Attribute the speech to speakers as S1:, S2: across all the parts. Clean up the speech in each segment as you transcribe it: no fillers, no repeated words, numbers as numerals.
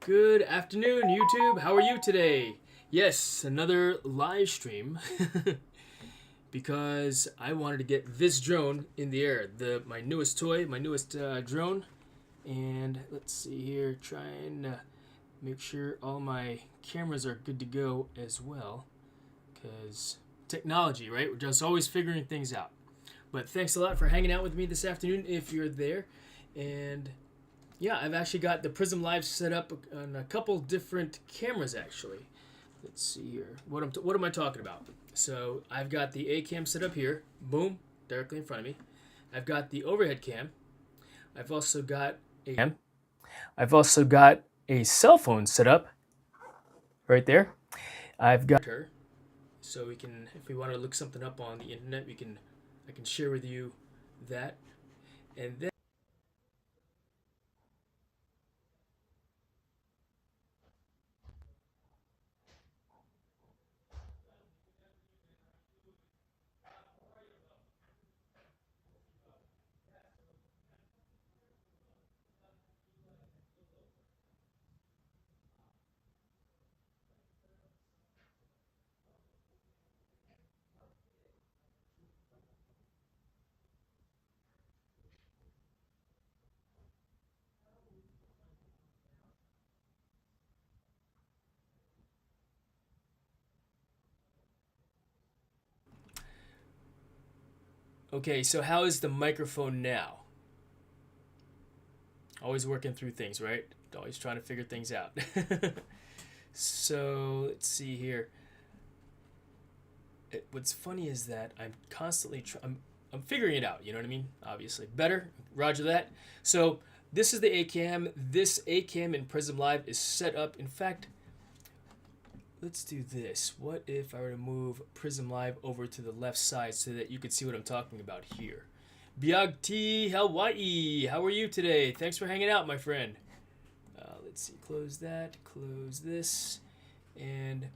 S1: Good afternoon, YouTube. How are you today? Yes, another live stream because I wanted to get this drone in the air. My newest toy, my newest drone. And let's see here, trying to make sure all my cameras are good to go as well. Because technology, right? We're just always figuring things out. But thanks a lot for hanging out with me this afternoon if you're there. And yeah, I've actually got the Prism Live set up on a couple different cameras actually. Let's see here. What am I talking about? So I've got the A cam set up here. Boom, directly in front of me. I've got the overhead cam. I've also got a cell phone set up right there. I've got her, so we can, if we want to look something up on the internet, I can share with you that, and then. Okay, so how is the microphone now? Always working through things, right? Always trying to figure things out. So let's see here. What's funny is that I'm constantly I'm figuring it out. You know what I mean? Obviously, better. Roger that. So this is the A cam. This A cam in Prism Live is set up. In fact, let's do this. What if I were to move Prism Live over to the left side so that you could see what I'm talking about here? Biagti Hawaii, how are you today? Thanks for hanging out, my friend. Let's see, close that, close this, and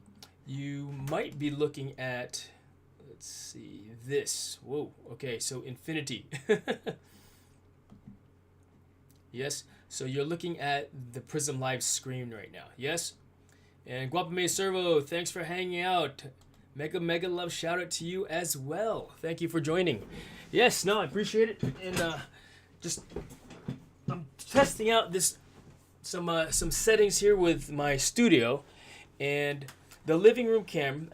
S1: you might be looking at, let's see, this. Whoa, okay, so infinity. Yes, so you're looking at the Prism Live screen right now, yes? And Guapame Servo, thanks for hanging out. Mega love shout out to you as well. Thank you for joining. Yes, no, I appreciate it. And I'm testing out some settings here with my studio and the living room cam.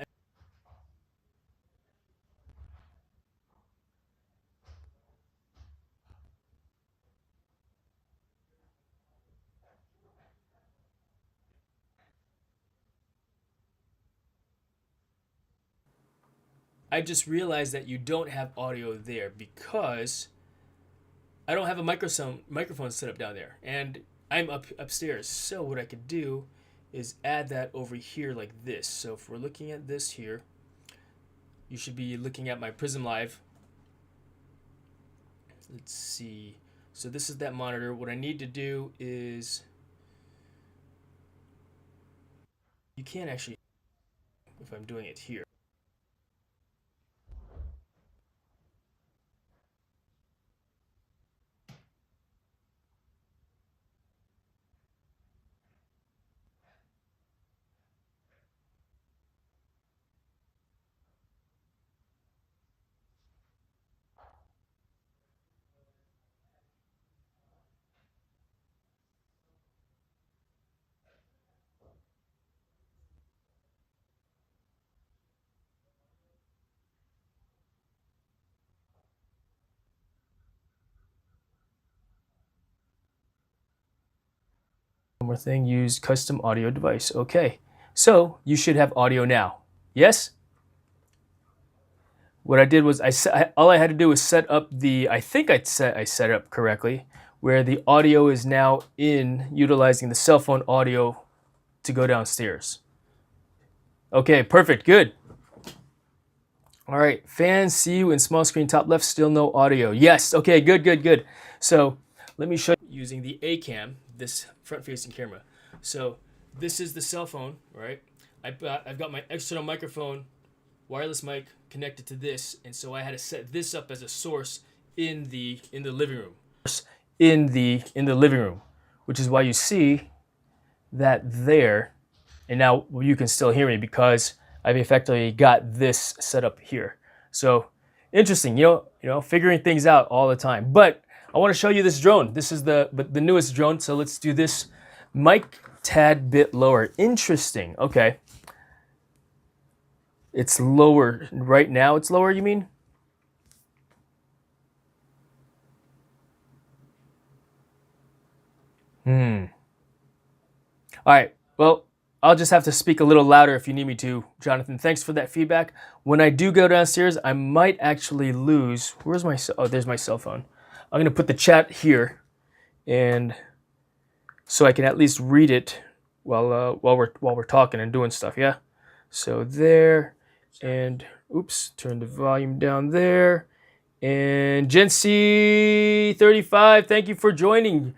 S1: I just realized that you don't have audio there because I don't have a microphone set up down there, and I'm upstairs. So what I could do is add that over here like this. So if we're looking at this here, you should be looking at my Prism Live. Let's see. So this is that monitor. What I need to do is, you can't actually, if I'm doing it here. One more thing, use custom audio device. Okay, so you should have audio now. Yes? What I did was all I had to do was set up I think I set it up correctly, where the audio is now in utilizing the cell phone audio to go downstairs. Okay, perfect, good. All right, fans, see you in small screen top left, still no audio. Yes, okay, good. So let me show you using the A cam, this front facing camera. So this is the cell phone, right? I've got my external microphone, wireless mic connected to this, and so I had to set this up as a source in the living room. In the living room, which is why you see that there, and now you can still hear me because I've effectively got this set up here. So interesting, you know, figuring things out all the time. But I want to show you this drone. This is the newest drone, so let's do this. Mic tad bit lower. Interesting. Okay. It's lower right now. It's lower, you mean? All right. Well, I'll just have to speak a little louder if you need me to, Jonathan. Thanks for that feedback. When I do go downstairs, I might actually lose. Where's my? Oh, there's my cell phone. I'm gonna put the chat here, and so I can at least read it while we're talking and doing stuff. Yeah. So there, and oops, turn the volume down there. And Jency35, thank you for joining.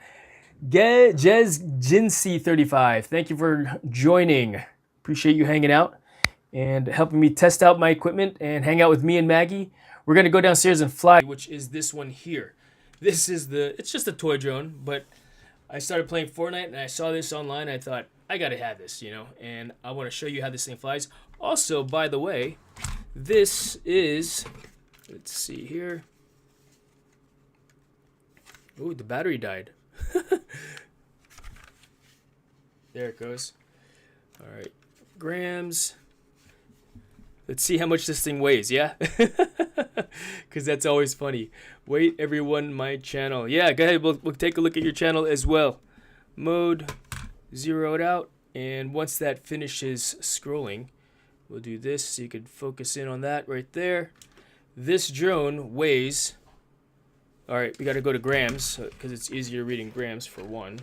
S1: Jinsey35, thank you for joining. Appreciate you hanging out and helping me test out my equipment and hang out with me and Maggie. We're gonna go downstairs and fly, which is this one here. This is it's just a toy drone, but I started playing Fortnite and I saw this online. I thought, I gotta have this, you know, and I wanna show you how this thing flies. Also, by the way, this is, let's see here. Ooh, the battery died. There it goes. All right, grams. Let's see how much this thing weighs, yeah? Because that's always funny. Wait, everyone, my channel. Yeah, go ahead, we'll take a look at your channel as well. Mode, zero it out, and once that finishes scrolling, we'll do this so you can focus in on that right there. This drone weighs, all right, we got to go to grams because it's easier reading grams for one.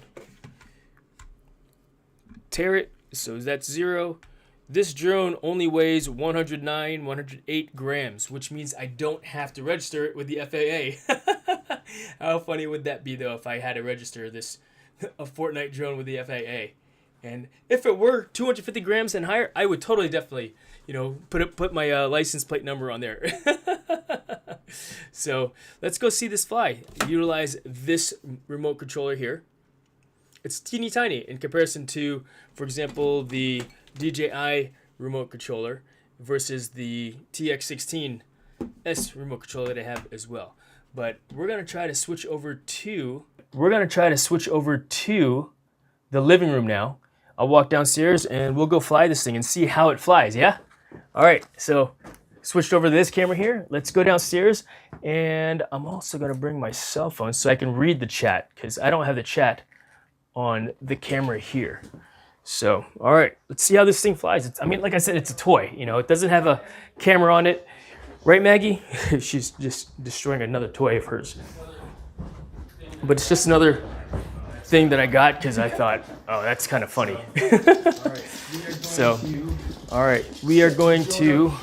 S1: Tear it, so that's 0. This drone only weighs 109, 108 grams, which means I don't have to register it with the FAA. How funny would that be, though, if I had to register a Fortnite drone with the FAA? And if it were 250 grams and higher, I would definitely, you know, put my license plate number on there. So let's go see this fly. Utilize this remote controller here. It's teeny tiny in comparison to, for example, the DJI remote controller versus the TX16S remote controller that I have as well. But we're gonna try to switch over to the living room now. I'll walk downstairs and we'll go fly this thing and see how it flies. Yeah. All right. So switched over to this camera here. Let's go downstairs, and I'm also gonna bring my cell phone so I can read the chat because I don't have the chat on the camera here. So, all right, let's see how this thing flies. I mean, like I said, it's a toy, you know, it doesn't have a camera on it. Right, Maggie? She's just destroying another toy of hers. But it's just another thing that I got because I thought, oh, that's kind of funny. So, all right, we are going to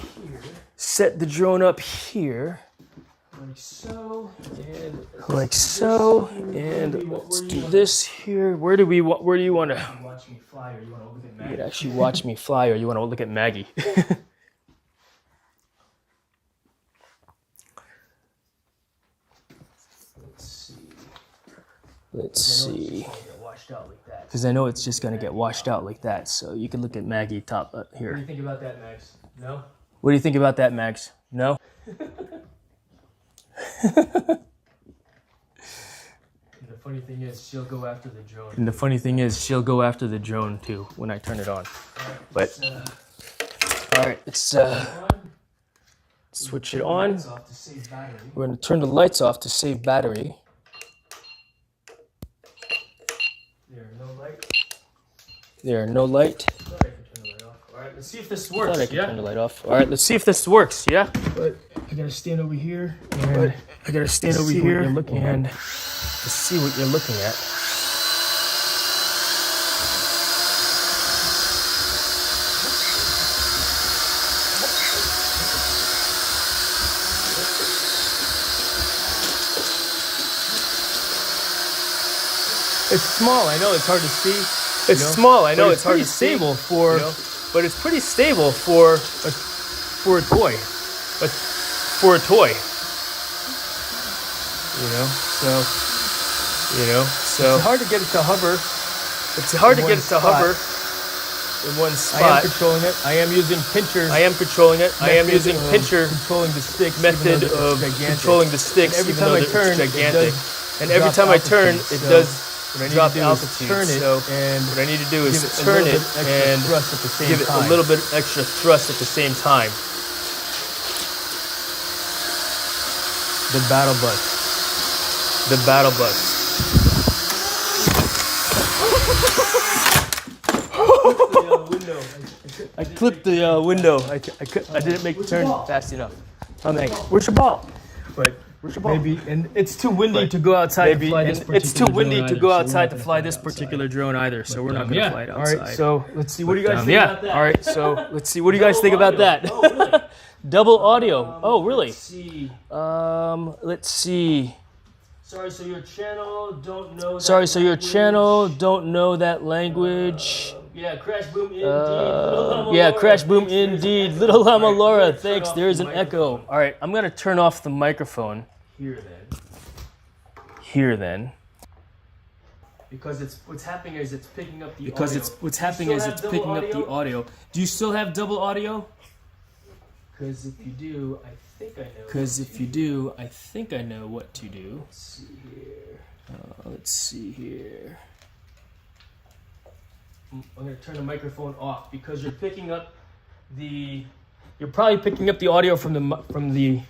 S1: set the drone up here. Like so, and let's do this here. Where do you want to watch me fly, or you want to look at Maggie? You could actually watch me fly, or you want to look at Maggie. Let's see. Because I know it's just gonna get washed out like that. So you can look at Maggie top here. What do you think about that, Max? No. What do you think about that, Max? No. The funny thing is, she'll go after the drone. And the funny thing is, she'll go after the drone too when I turn it on. But all right, let's switch it on. We're gonna turn the lights off to save battery. There are no light. All right, let's see if this works. I can turn the light off. All right, let's see if this works. Yeah. But I gotta stand over here, and I gotta stand over here and to see what you're looking at. It's small. I know it's hard to see. It's small. I know it's hard to see. But it's pretty stable for a toy. But for a toy, so it's hard to get it to hover. It's hard to get it to hover in one spot.
S2: I am controlling it. I am using pinchers.
S1: I am controlling it. I am using pincher
S2: controlling the sticks.
S1: method of controlling the sticks.
S2: And every time I turn,
S1: gigantic. And every time I turn, it does drop altitude.
S2: Turn it,
S1: so
S2: and
S1: what I need to do is
S2: give it
S1: turn it and
S2: thrust at the same
S1: give it
S2: time.
S1: a little bit extra thrust at the same time.
S2: The battle bus.
S1: The battle bus. I clipped the window. I didn't make the turn fast enough. Oh, Maggie, where's your ball?
S2: But
S1: Where's your ball?
S2: maybe, and
S1: It's too windy to go outside to fly this particular
S2: it's too windy
S1: drone
S2: to
S1: either,
S2: go
S1: so we're
S2: outside
S1: not
S2: to
S1: gonna
S2: fly
S1: this
S2: this
S1: particular drone either, so we're not going to fly it
S2: All
S1: outside.
S2: right, so let's see. What do you guys think
S1: yeah.
S2: about that?
S1: All right, so let's see. What do you guys think about that?
S2: Oh, really?
S1: Double audio. Oh, really?
S2: Let's see.
S1: Let's see.
S2: Sorry, so your channel don't know.
S1: Sorry, so your channel don't know that language.
S2: Yeah, crash boom indeed.
S1: Yeah, crash boom indeed. Little Llama Laura, thanks. There's an echo. All right, I'm gonna turn off the microphone
S2: Here then.
S1: here then.
S2: Because it's what's happening is it's picking up the
S1: Because
S2: audio.
S1: it's what's happening is it's picking up the audio. Do you still have double audio?
S2: Because if you do, I think I know.
S1: Because if you do, I think I know what to do.
S2: Let's see here.
S1: Let's see here.
S2: I'm gonna turn the microphone off because you're picking up the.
S1: You're probably picking up the audio from the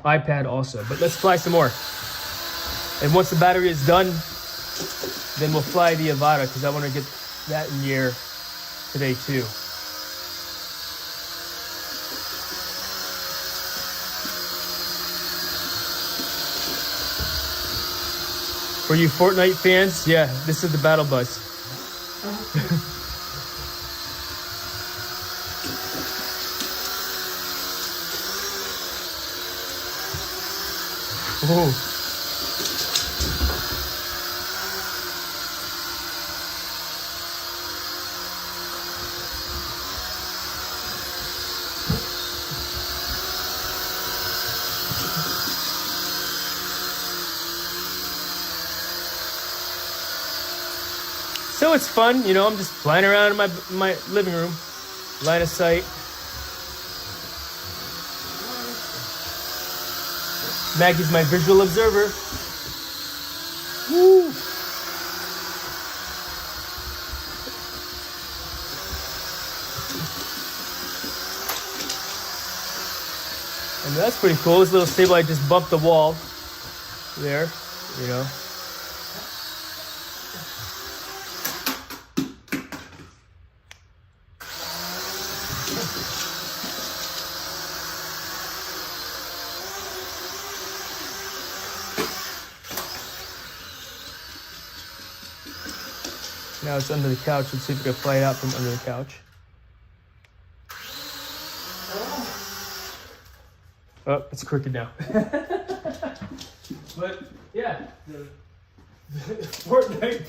S1: iPad also. But let's fly some more. And once the battery is done, then we'll fly the Avata because I want to get that in the air today too. For you Fortnite fans, yeah, this is the battle bus. Oh. So it's fun, you know, I'm just flying around in my living room, line of sight. Maggie's my visual observer. Woo! And that's pretty cool. This little stable, I just bumped the wall there, you know. Now it's under the couch. Let's see if we can fly it out from under the couch. Oh, it's crooked now.
S2: But yeah, the Fortnite.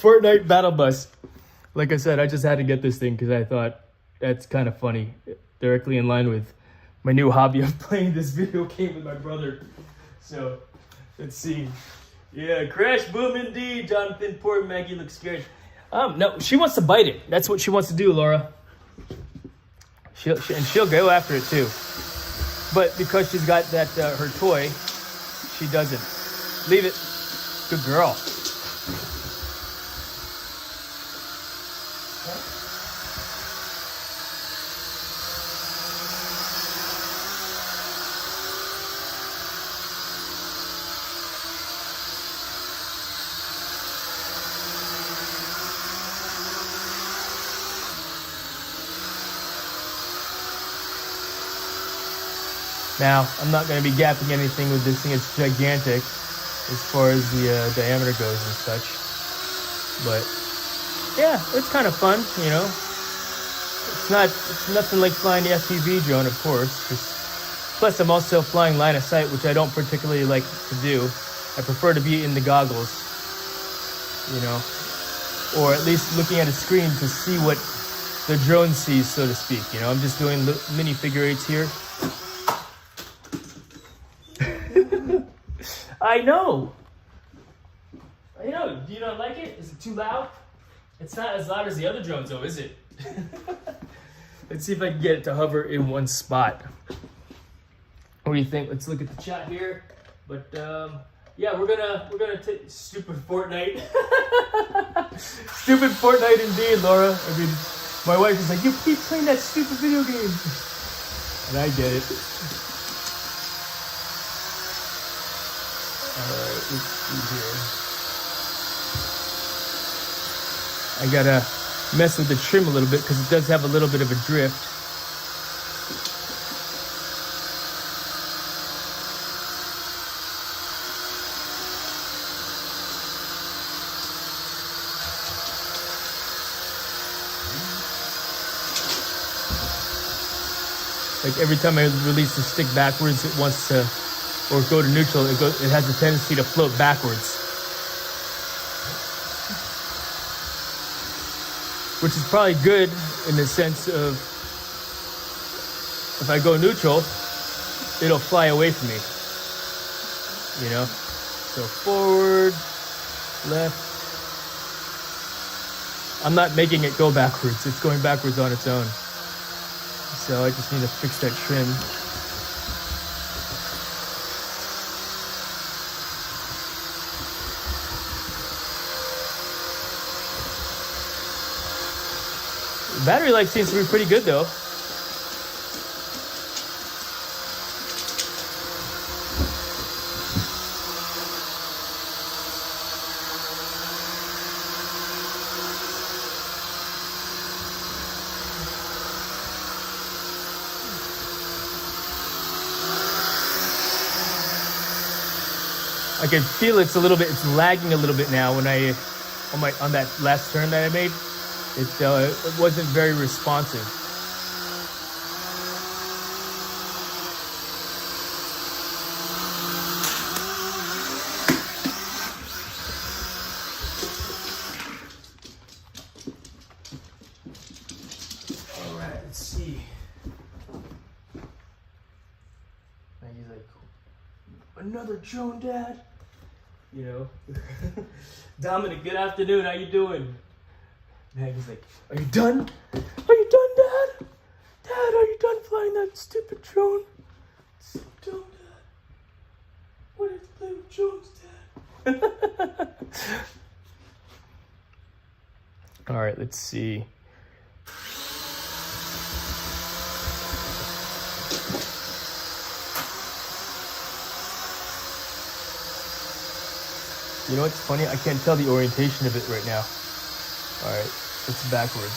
S1: Fortnite battle bus. Like I said, I just had to get this thing because I thought that's kind of funny. Directly in line with my new hobby of playing this video game with my brother. So, let's see. Yeah, crash boom indeed, Jonathan. Poor Maggie looks scared. No, she wants to bite it. That's what she wants to do, Laura. She'll go after it too. But because she's got that her toy, she doesn't. Leave it. Good girl. Now, I'm not going to be gapping anything with this thing. It's gigantic as far as the diameter goes and such. But, yeah, it's kind of fun, you know. It's nothing like flying the FPV drone, of course. Plus, I'm also flying line of sight, which I don't particularly like to do. I prefer to be in the goggles, you know. Or at least looking at a screen to see what the drone sees, so to speak. You know, I'm just doing mini figure eights here. I know. You know, do you not like it? Is it too loud? It's not as loud as the other drones though, is it? Let's see if I can get it to hover in one spot. What do you think? Let's look at the chat here. But yeah, we're gonna take stupid Fortnite. Stupid Fortnite indeed, Laura. I mean, my wife is like, you keep playing that stupid video game. And I get it. Alright, let's see here. I gotta mess with the trim a little bit because it does have a little bit of a drift. Like every time I release the stick backwards, it wants to, or go to neutral, it has a tendency to float backwards. Which is probably good in the sense of, if I go neutral, it'll fly away from me. You know? So forward, left. I'm not making it go backwards, it's going backwards on its own. So I just need to fix that trim. The battery life seems to be pretty good though. I can feel it's lagging a little bit now when on that last turn that I made. It wasn't very responsive. All right, let's see. Maggie's like, another drone, Dad? You know? Dominic, good afternoon, how you doing? Maggie's like, are you done? Are you done, Dad? Dad, are you done flying that stupid drone? Sit down, Dad. Why did you play with drones, Dad? All right, let's see. You know what's funny? I can't tell the orientation of it right now. All right, it's backwards.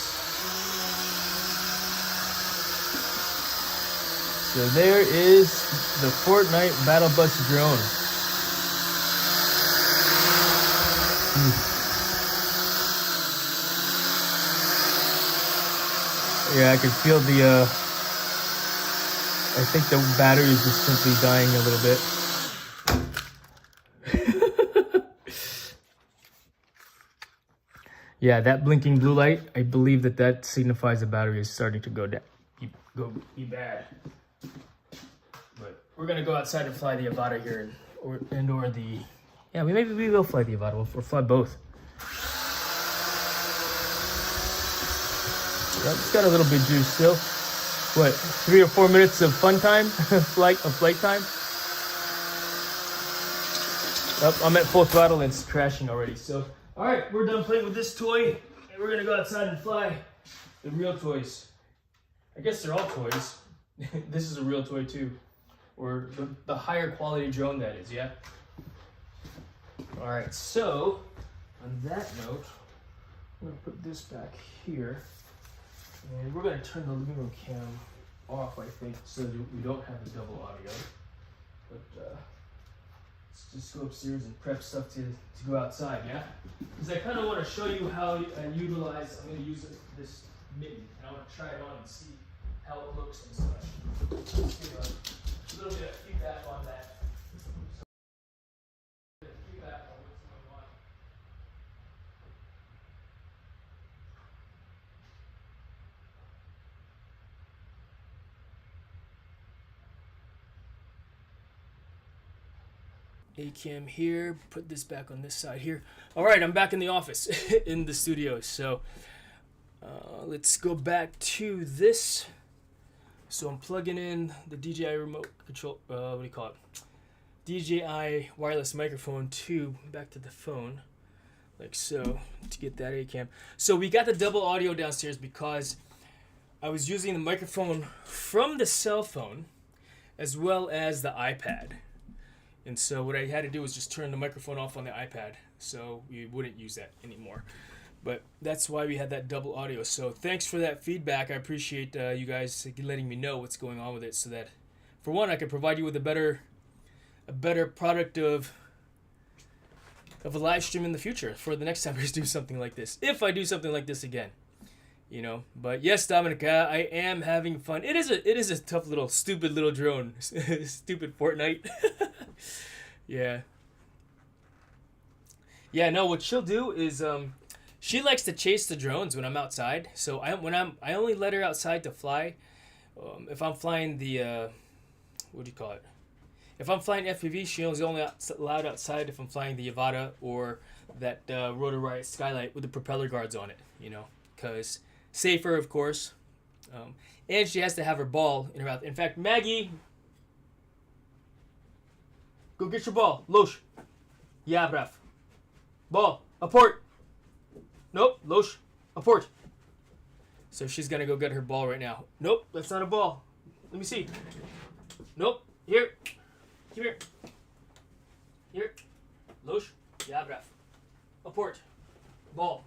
S1: So there is the Fortnite Battle Bus drone. Yeah, I can feel I think the battery is just simply dying a little bit. Yeah, that blinking blue light, I believe that signifies the battery is starting to go down, be bad. But we're gonna go outside and fly the Avata here, or the, yeah, maybe we will fly the Avata, we'll fly both. Yeah, it's got a little bit of juice still. What, 3 or 4 minutes of fun time, flight time? Oh, I'm at full throttle and it's crashing already, so. All right, we're done playing with this toy, and we're gonna go outside and fly the real toys. I guess they're all toys. This is a real toy too, or the higher quality drone that is, yeah? All right, so on that note, I'm gonna put this back here, and we're gonna turn the living room cam off, I think, so that we don't have the double audio. But let's just go upstairs and prep stuff to go outside, yeah? Because I kind of want to show you how I utilize, I'm going to use this mitten, and I want to try it on and see how it looks and such. Let's give a little bit of feedback on that. Feedback on what's going on. A cam here. Put this back on this side here. All right, I'm back in the office in the studio. So let's go back to this. So I'm plugging in the DJI remote control. What do you call it? DJI wireless microphone to back to the phone, like so, to get that A cam. So we got the double audio downstairs because I was using the microphone from the cell phone as well as the iPad. And so what I had to do was just turn the microphone off on the iPad so we wouldn't use that anymore. But that's why we had that double audio. So thanks for that feedback. I appreciate you guys letting me know what's going on with it, so that, for one, I can provide you with a better product of a live stream in the future for the next time I do something like this. If I do something like this again, you know. But yes, Dominic, I am having fun. It is a tough little stupid little drone, stupid Fortnite. Yeah. No, what she'll do is she likes to chase the drones when I'm outside. So I only let her outside to fly. If I'm flying the what do you call it? If I'm flying FPV, she's only allowed outside if I'm flying the Avata or that Rotor Riot Skylight with the propeller guards on it, you know, because safer, of course. And she has to have her ball in her mouth. In fact, Maggie, go get your ball. Losh. Yeah, brav. Ball. Apport. Nope. Losh. Apport. So she's going to go get her ball right now. Nope, that's not a ball. Let me see. Nope. Here. Here. Here. Losh. Yeah, brav. Apport. Ball.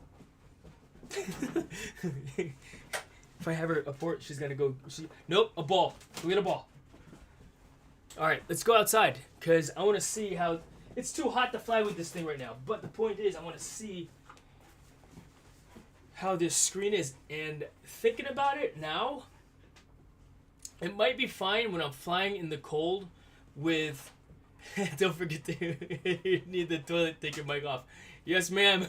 S1: If I have her apport, she's going to go. Nope, a ball. Go get a ball. All right, let's go outside because I want to see how. It's too hot to fly with this thing right now. But the point is, I want to see how this screen is. And thinking about it now, it might be fine when I'm flying in the cold with. Don't forget to you need the toilet. Take your mic off. Yes, ma'am.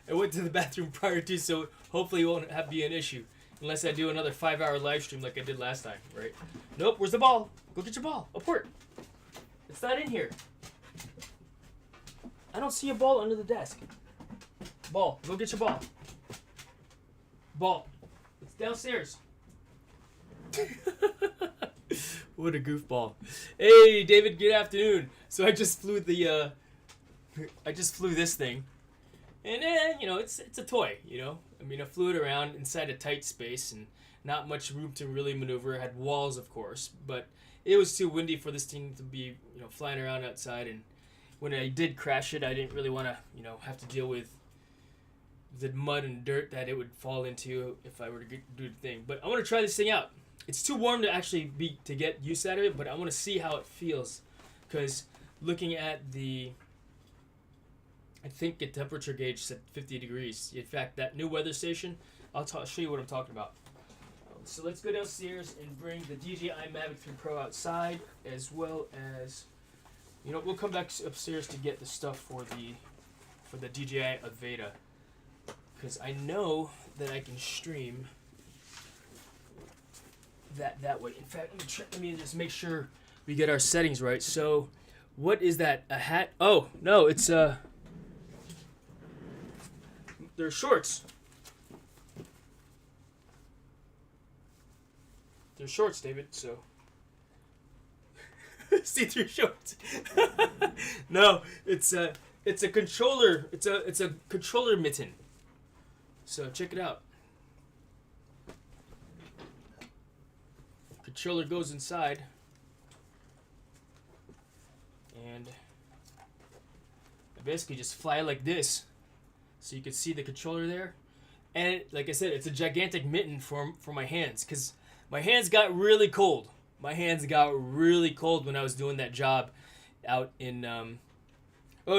S1: I went to the bathroom prior to, so hopefully it won't be an issue. Unless I do another 5-hour live stream like I did last time, right? Nope, where's the ball? Go get your ball. Apport. It's not in here. I don't see a ball under the desk. Ball. Go get your ball. Ball. It's downstairs. What a goofball. Hey, David, good afternoon. So I just flew this thing. And you know, it's a toy, you know. I mean, I flew it around inside a tight space and not much room to really maneuver. It had walls, of course, but it was too windy for this thing to be, you know, flying around outside. And when I did crash it, I didn't really want to, you know, have to deal with the mud and dirt that it would fall into if I were to do the thing. But I want to try this thing out. It's too warm to actually to get use out of it, but I want to see how it feels, because looking at the. I think the temperature gauge said 50 degrees. In fact, that new weather station, I'll show you what I'm talking about. So let's go downstairs and bring the DJI Mavic 3 Pro outside, as well as, you know, we'll come back upstairs to get the stuff for the DJI Avata, because I know that I can stream that way. In fact, let me just make sure we get our settings right. So, what is that? A hat? Oh no, it's they're shorts. They're shorts, David, so. See-through shorts. No, it's a controller. It's a controller mitten. So check it out. Controller goes inside. And I basically just fly like this. So you can see the controller there. And like I said, it's a gigantic mitten for my hands, because my hands got really cold. My hands got really cold when I was doing that job out in oh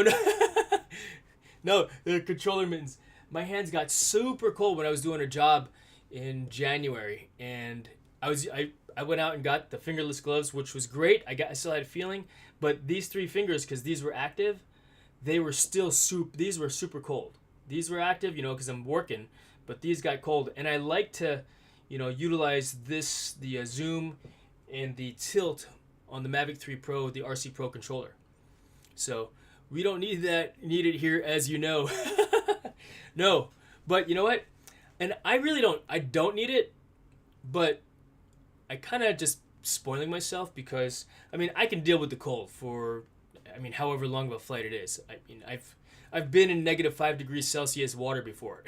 S1: no. No, the controller mittens. My hands got super cold when I was doing a job in January, and I went out and got the fingerless gloves, which was great. I still had a feeling, but these 3 fingers, because these were active, they were still these were super cold. These were active, you know, because I'm working, but these got cold. And I like to, you know, utilize the zoom and the tilt on the Mavic 3 Pro, the RC Pro controller. So we don't need it here, as you know. No, but you know what? And I don't need it, but I kind of just spoiling myself because, I mean, I can deal with the cold for, I mean, however long of a flight it is. I mean, I've been in -5 degrees Celsius water before.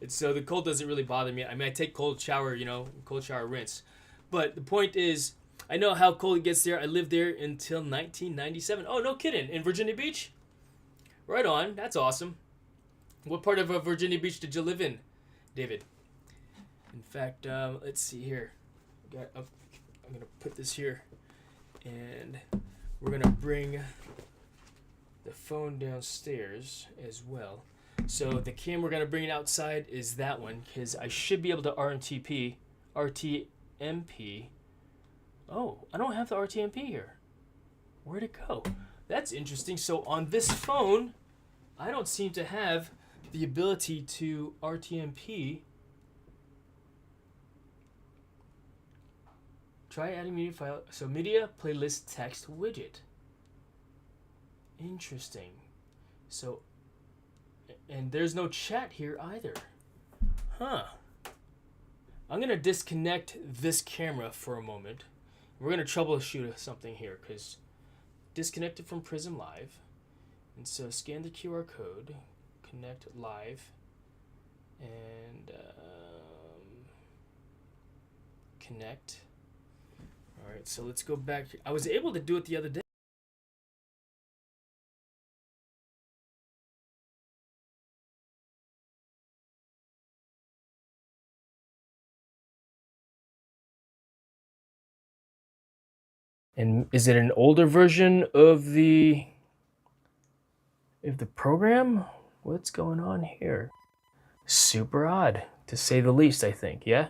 S1: And so the cold doesn't really bother me. I mean, I take cold shower, cold shower rinse. But the point is, I know how cold it gets there. I lived there until 1997. Oh, no kidding. In Virginia Beach? Right on. That's awesome. What part of Virginia Beach did you live in, David? In fact, let's see here. I'm going to put this here. And we're going to bring the phone downstairs as well. So the camera we're going to bring it outside is that one, because I should be able to RTMP. Oh, I don't have the RTMP here. Where'd it go? That's interesting. So on this phone, I don't seem to have the ability to RTMP. Try adding media file. So media playlist text widget. Interesting. So, and there's no chat here either. Huh. I'm going to disconnect this camera for a moment. We're going to troubleshoot something here because disconnected from Prism Live. And so scan the QR code, connect live, and connect. All right, so let's go back. I was able to do it the other day. And is it an older version of the program? What's going on here? Super odd, to say the least, I think. Yeah?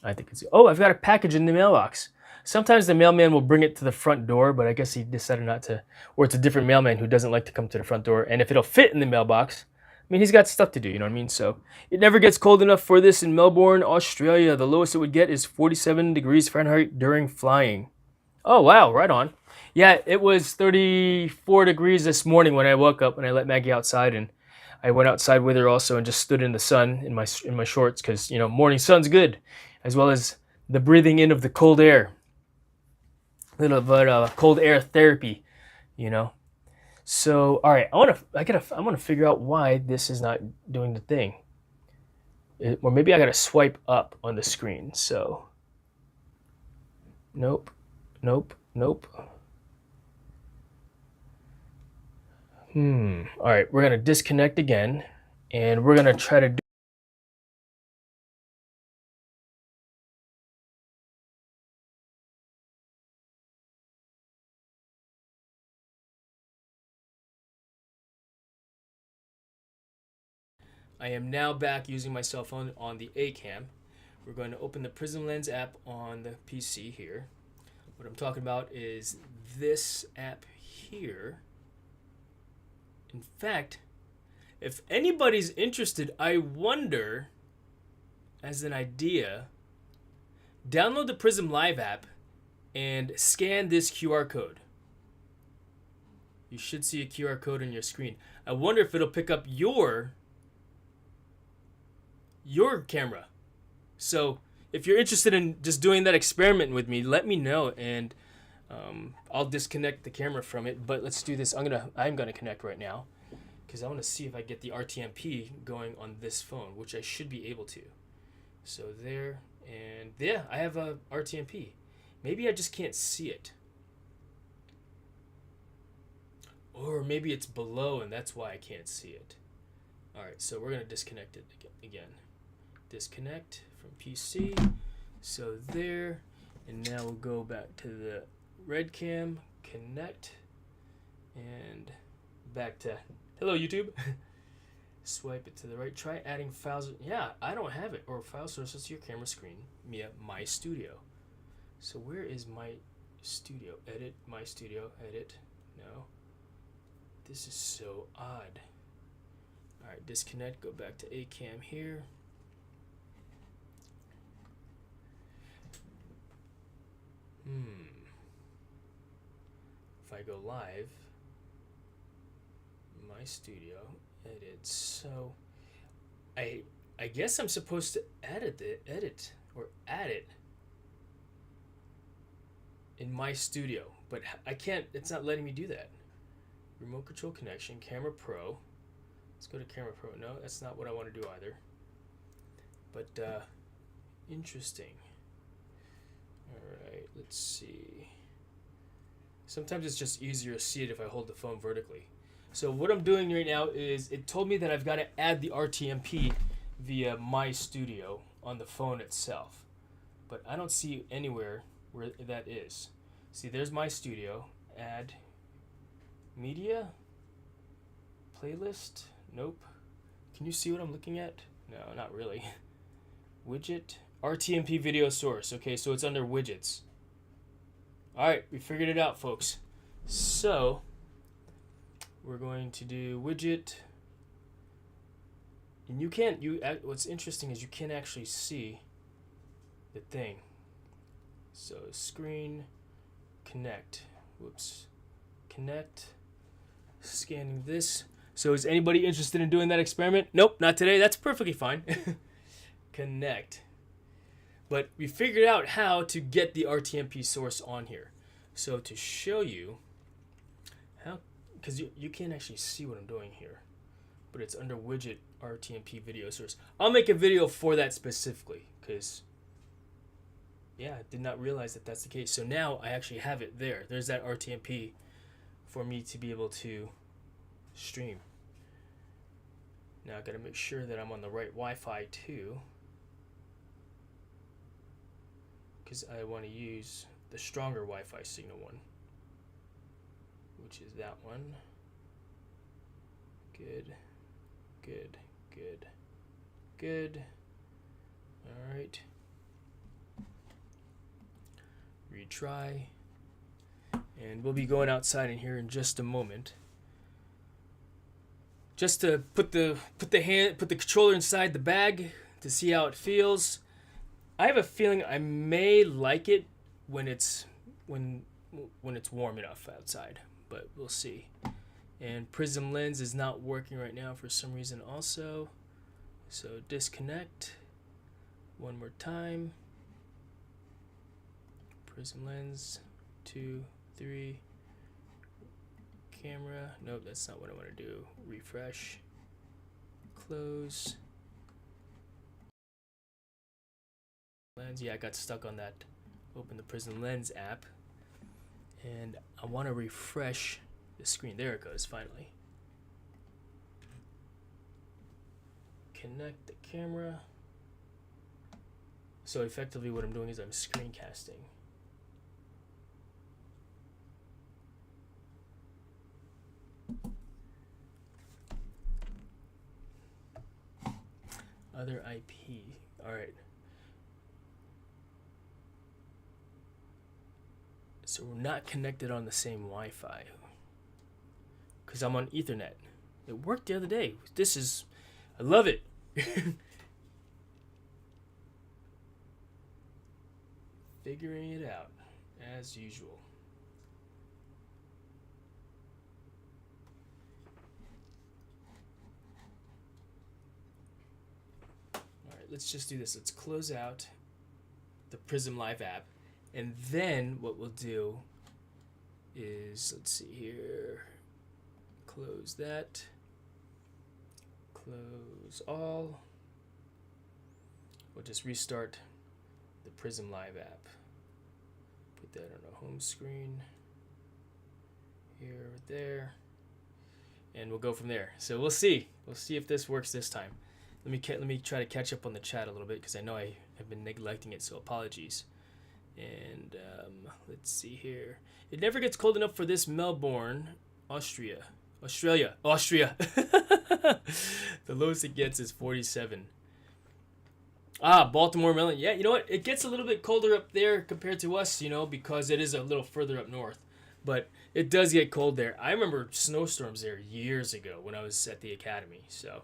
S1: I think it's... Oh, I've got a package in the mailbox. Sometimes the mailman will bring it to the front door, but I guess he decided not to. Or it's a different mailman who doesn't like to come to the front door. And if it'll fit in the mailbox, I mean, he's got stuff to do, you know what I mean? So it never gets cold enough for this in Melbourne, Australia. The lowest it would get is 47 degrees Fahrenheit during flying. Oh, wow, right on. Yeah, it was 34 degrees this morning when I woke up and I let Maggie outside, and I went outside with her also and just stood in the sun in my shorts because, morning sun's good, as well as the breathing in of the cold air. A little bit of cold air therapy, So, all right, I want to figure out why this is not doing the thing. Or maybe I got to swipe up on the screen. So, nope. All right, we're going to disconnect again, and we're going to try to do... I am now back using my cell phone on the A cam. We're going to open the Prism Lens app on the PC here. What I'm talking about is this app here. In fact, if anybody's interested, I wonder, as an idea, download the Prism Live app and scan this QR code. You should see a QR code on your screen. I wonder if it'll pick up your camera. So if you're interested in just doing that experiment with me, let me know, and I'll disconnect the camera from it. But let's do this. I'm gonna connect right now because I want to see if I get the RTMP going on this phone, which I should be able to. So there, and yeah, I have a RTMP. Maybe I just can't see it, or maybe it's below and that's why I can't see it. All right, so we're gonna disconnect it again. Disconnect from PC. So there, and now we'll go back to the red cam, connect, and back to hello YouTube. Swipe it to the right. Try adding files. Yeah, I don't have it, or file sources to your camera screen via My Studio. So where is My Studio? Edit, My Studio, edit. No. This is so odd. All right, disconnect, go back to A cam here. If I go live, my studio, edit. So I guess I'm supposed to add it in my studio, but I can't. It's not letting me do that. Remote control connection, Camera Pro. Let's go to Camera Pro. No, that's not what I want to do either. But interesting. All right, let's see. Sometimes it's just easier to see it if I hold the phone vertically. So what I'm doing right now is it told me that I've got to add the RTMP via My Studio on the phone itself. But I don't see anywhere where that is. See, there's My Studio. Add media. Playlist. Nope. Can you see what I'm looking at? No, not really. Widget. RTMP video source. Okay, so it's under widgets. Alright, we figured it out, folks. So we're going to do widget. And what's interesting is you can't actually see the thing. So screen, connect. Whoops. Connect. Scanning this. So is anybody interested in doing that experiment? Nope, not today. That's perfectly fine. Connect. But we figured out how to get the RTMP source on here. So to show you how, because you can't actually see what I'm doing here, but it's under widget RTMP video source. I'll make a video for that specifically because, yeah, I did not realize that that's the case. So now I actually have it there. There's that RTMP for me to be able to stream. Now I got to make sure that I'm on the right Wi-Fi too, because I want to use the stronger Wi-Fi signal one, which is that one. Good, good, good, good. All right. Retry. And we'll be going outside in here in just a moment. Just to put the controller inside the bag to see how it feels. I have a feeling I may like it when it's warm enough outside, but we'll see. And Prism Lens is not working right now for some reason also. So disconnect one more time. Prism Lens 2, 3. Camera. Nope, that's not what I want to do. Refresh. Close. Lens. Yeah, I got stuck on that. Open the Prism Lens app. And I want to refresh the screen. There it goes, finally. Connect the camera. So effectively what I'm doing is I'm screencasting. Other IP. Alright. So we're not connected on the same Wi-Fi. Because I'm on Ethernet. It worked the other day. I love it. Figuring it out, as usual. Alright, let's just do this. Let's close out the Prism Live app. And then what we'll do is, let's see here, close that, close all. We'll just restart the Prism Live app. Put that on our home screen, here, there, and we'll go from there. So we'll see. We'll see if this works this time. Let me try to catch up on the chat a little bit because I know I have been neglecting it, so apologies. And let's see here. It never gets cold enough for this Melbourne, Australia. The lowest it gets is 47. Baltimore, Maryland. Yeah, you know what? It gets a little bit colder up there compared to us, because it is a little further up north. But it does get cold there. I remember snowstorms there years ago when I was at the academy. So,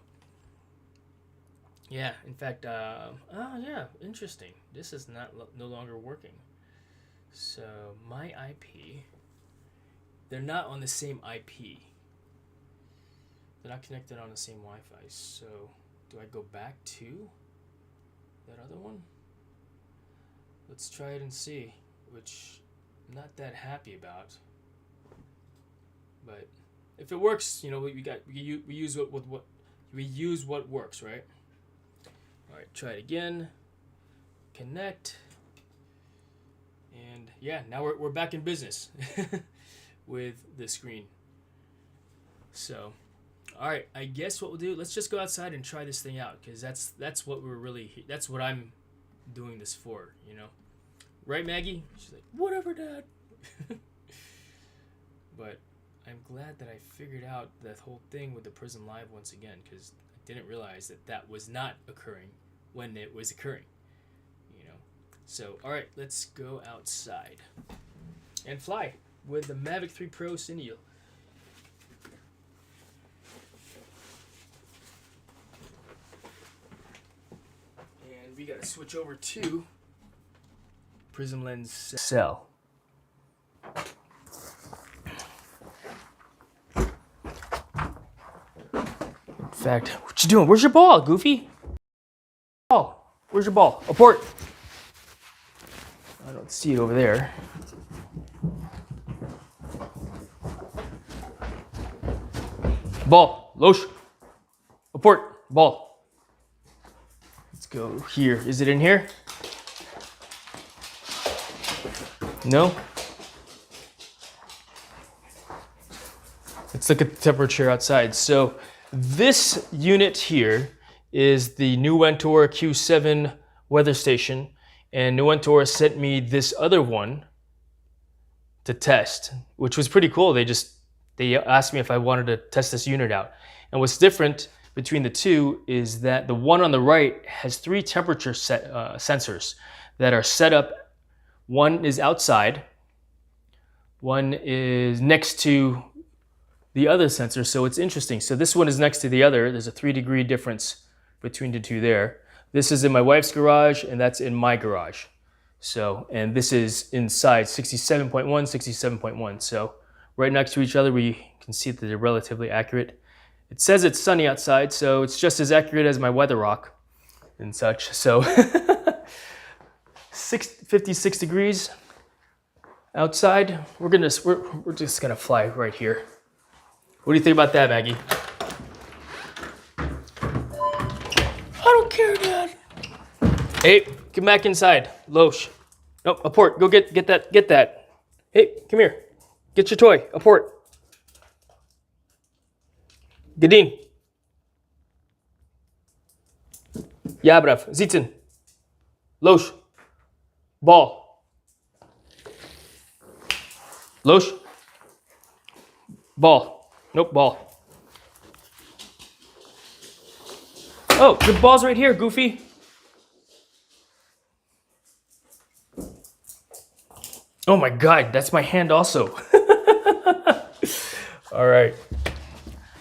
S1: yeah. In fact, yeah, interesting. This is no longer working. So my IP, they're not on the same IP. They're not connected on the same Wi-Fi. So do I go back to that other one? Let's try it and see, which I'm not that happy about. But if it works, you know, we use what works, right? All right, try it again. Connect. And yeah, now we're back in business with the screen. So, all right, I guess what we'll do, let's just go outside and try this thing out, because that's what that's what I'm doing this for, you know. Right, Maggie? She's like, whatever, Dad. But I'm glad that I figured out that whole thing with the Prism Live once again, because I didn't realize that was not occurring when it was occurring, you know. So, all right, let's go outside and fly with the Mavic 3 Pro Cineo. And we got to switch over to Prism Lens Cell. In fact, what you doing? Where's your ball, Goofy? Ball. Where's your ball? Abort. I don't see it over there. Ball. Losh. Abort. Ball. Let's go here. Is it in here? No? Let's look at the temperature outside. So this unit here is the Nuentor Q7 weather station, and Nuentor sent me this other one to test, which was pretty cool. They asked me if I wanted to test this unit out. And what's different between the two is that the one on the right has 3 temperature sensors that are set up. One is outside, one is next to the other sensor, so it's interesting. So this one is next to the other. There's a 3-degree difference between the two there. This is in my wife's garage, and that's in my garage. So, and this is inside 67.1, 67.1. So right next to each other, we can see that they're relatively accurate. It says it's sunny outside, so it's just as accurate as my weather rock and such. So 56 degrees outside. We're just gonna fly right here. What do you think about that, Maggie? I don't care, Dad. Hey, come back inside. Losh. Nope, Apport. Go get that. Hey, come here. Get your toy. Apport. Gedin. Yabrav. Zitzen. Losh. Ball. Losh. Ball. Nope, ball. Oh, the ball's right here, Goofy. Oh my God, that's my hand also. All right.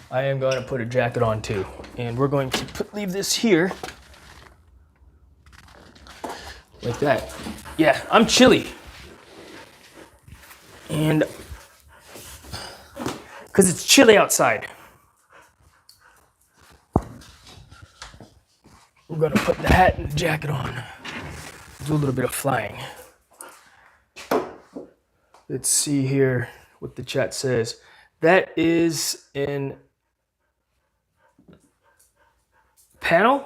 S1: I am going to put a jacket on too. And we're going to leave this here. Like that. Yeah, I'm chilly. And because it's chilly outside. We're gonna put the hat and the jacket on. Do a little bit of flying. Let's see here what the chat says. That is an panel?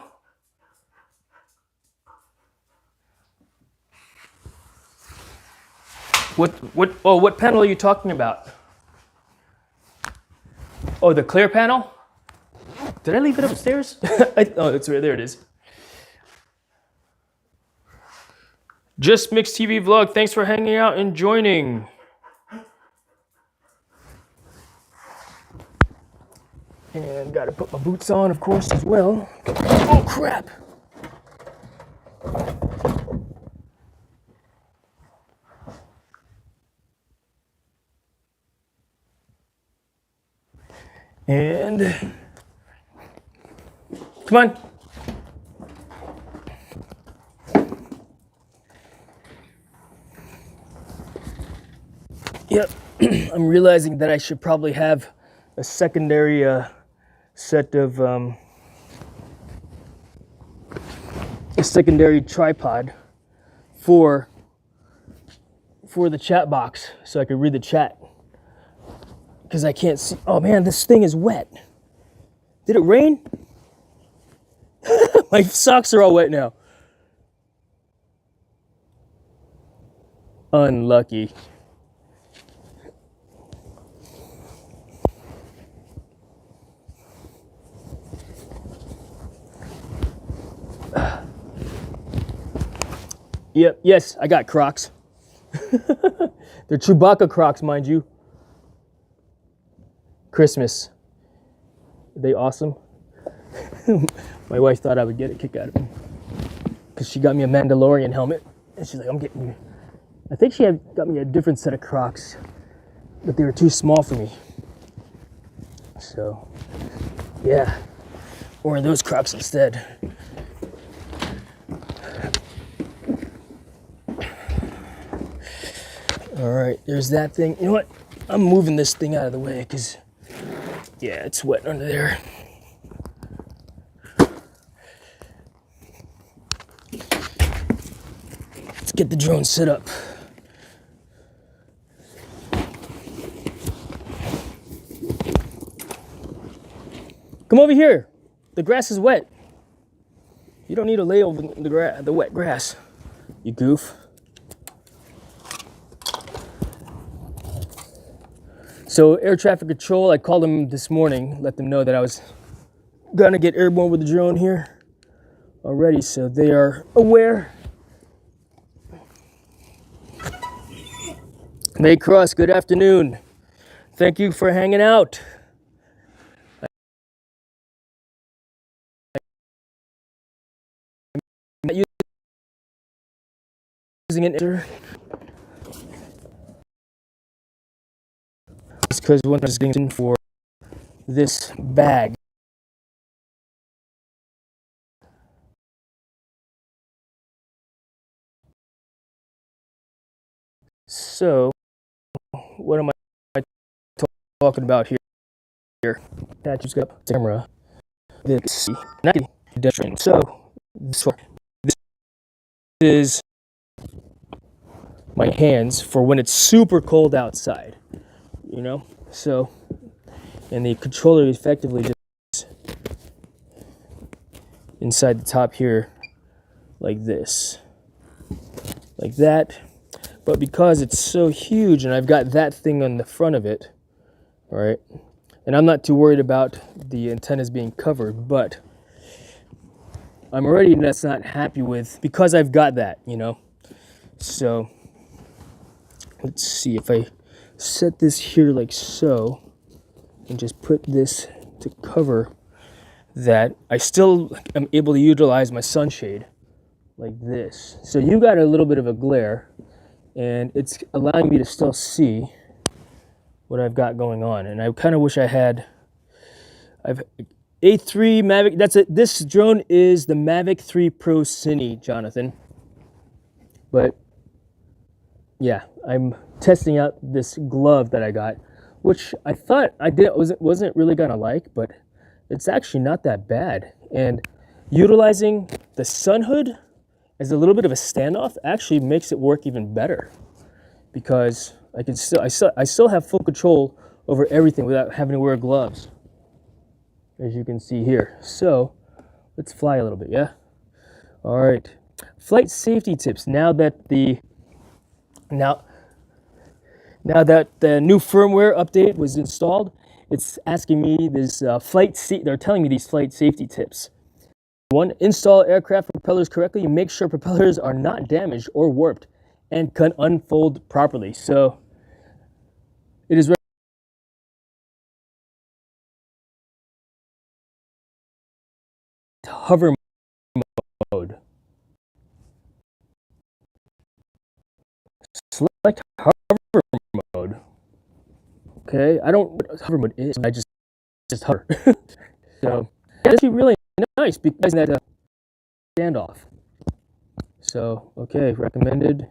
S1: What panel are you talking about? Oh, the clear panel? Did I leave it upstairs? Oh, it's right there. It is. Just Mixed TV Vlog. Thanks for hanging out and joining. And got to put my boots on, of course, as well. Oh, crap. And come on. Yep, I'm realizing that I should probably have a secondary set of a secondary tripod for the chat box so I could read the chat, because I can't see. Oh man, this thing is wet. Did it rain? My socks are all wet now. Unlucky. Yep, yes, I got Crocs. They're Chewbacca Crocs, mind you. Christmas. Are they awesome? My wife thought I would get a kick out of them, because she got me a Mandalorian helmet, and she's like, I'm getting you. I think she got me a different set of Crocs, but they were too small for me. So, yeah, wearing those Crocs instead. All right, there's that thing. You know what? I'm moving this thing out of the way because, yeah, it's wet under there. Let's get the drone set up. Come over here. The grass is wet. You don't need to lay over the wet grass, you goof. So air traffic control, I called them this morning, let them know that I was gonna get airborne with the drone here already, so they are aware. May Cross, good afternoon. Thank you for hanging out. Using an enter. It's because one is getting for this bag. So, what am I talking about here? That just got the camera. This so this is my hands for when it's super cold outside, you know. So, and the controller effectively just inside the top here, like this, like that. But because it's so huge and I've got that thing on the front of it, right? And I'm not too worried about the antennas being covered, but I'm already not happy with, because I've got that, you know. So let's see if I set this here like so and just put this to cover that, I still am able to utilize my sunshade like this. So you got a little bit of a glare, and it's allowing me to still see what I've got going on. And I kind of wish I had, I've A3 Mavic, that's it. This drone is the Mavic 3 Pro Cine, Jonathan. But yeah, I'm testing out this glove that I got, which I thought wasn't really gonna like, but it's actually not that bad. And utilizing the sun hood as a little bit of a standoff actually makes it work even better, because I still have full control over everything without having to wear gloves, as you can see here. So let's fly a little bit, yeah? All right, flight safety tips. Now that the new firmware update was installed, it's asking me this they're telling me these flight safety tips. 1, install aircraft propellers correctly. Make sure propellers are not damaged or warped and can unfold properly. So it is hover mode. Select hover mode. Okay, I don't know what hover mode is. I just hover. So that's actually really nice, because that standoff. So okay, recommended.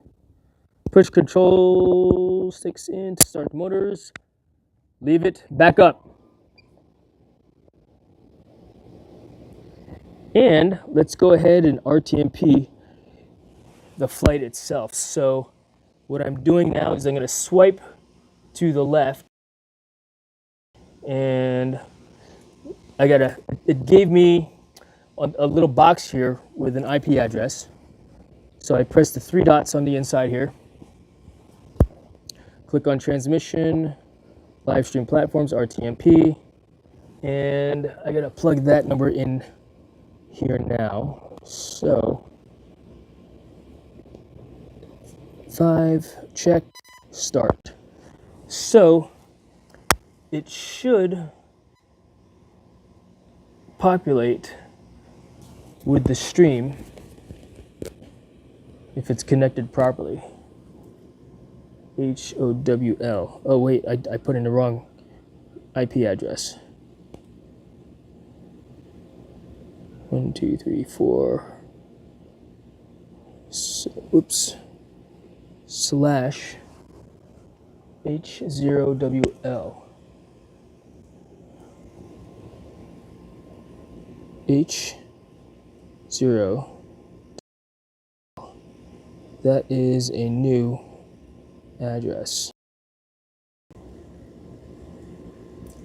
S1: Push control sticks in to start motors. Leave it. Back up. And let's go ahead and RTMP the flight itself. So what I'm doing now is I'm going to swipe to the left, and it gave me a little box here with an IP address. So I press the three dots on the inside here, click on transmission, LiveStream platforms, RTMP, and I gotta plug that number in here now. So 5, check, start. So it should populate with the stream if it's connected properly. HOWL. Oh wait, I put in the wrong IP address. 1, 2, 3, 4. Oops. Slash H0WL. H0. That is a new address.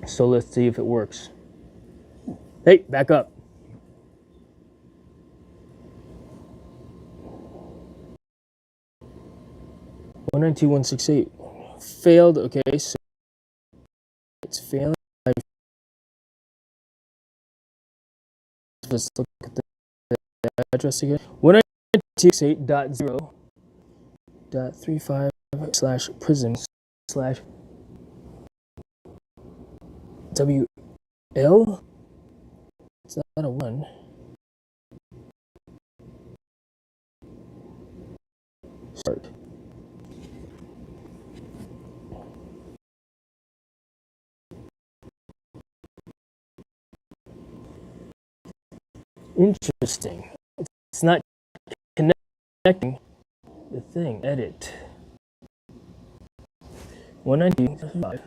S1: So let's see if it works. Hey, back up. One 192.168 failed. Okay, so it's failing. Let's look at the address again. 192.0.35/prism/WL. It's not a 1. Start. Interesting. It's not connecting the thing. Edit. 192.5.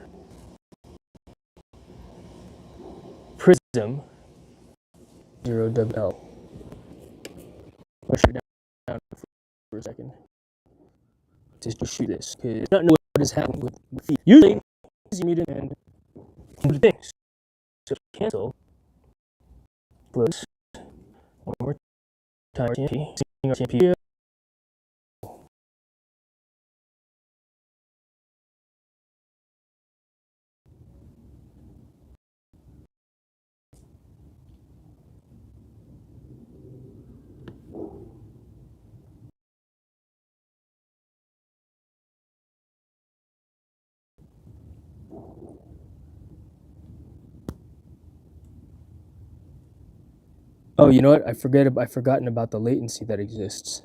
S1: Prism 0WL. Push it down for a second. Just to shoot this, because I don't know what is happening with feed. Usually, it's muted and things. So cancel. Close. One more time. RTMP. Oh, you know what? I've forgotten about the latency that exists.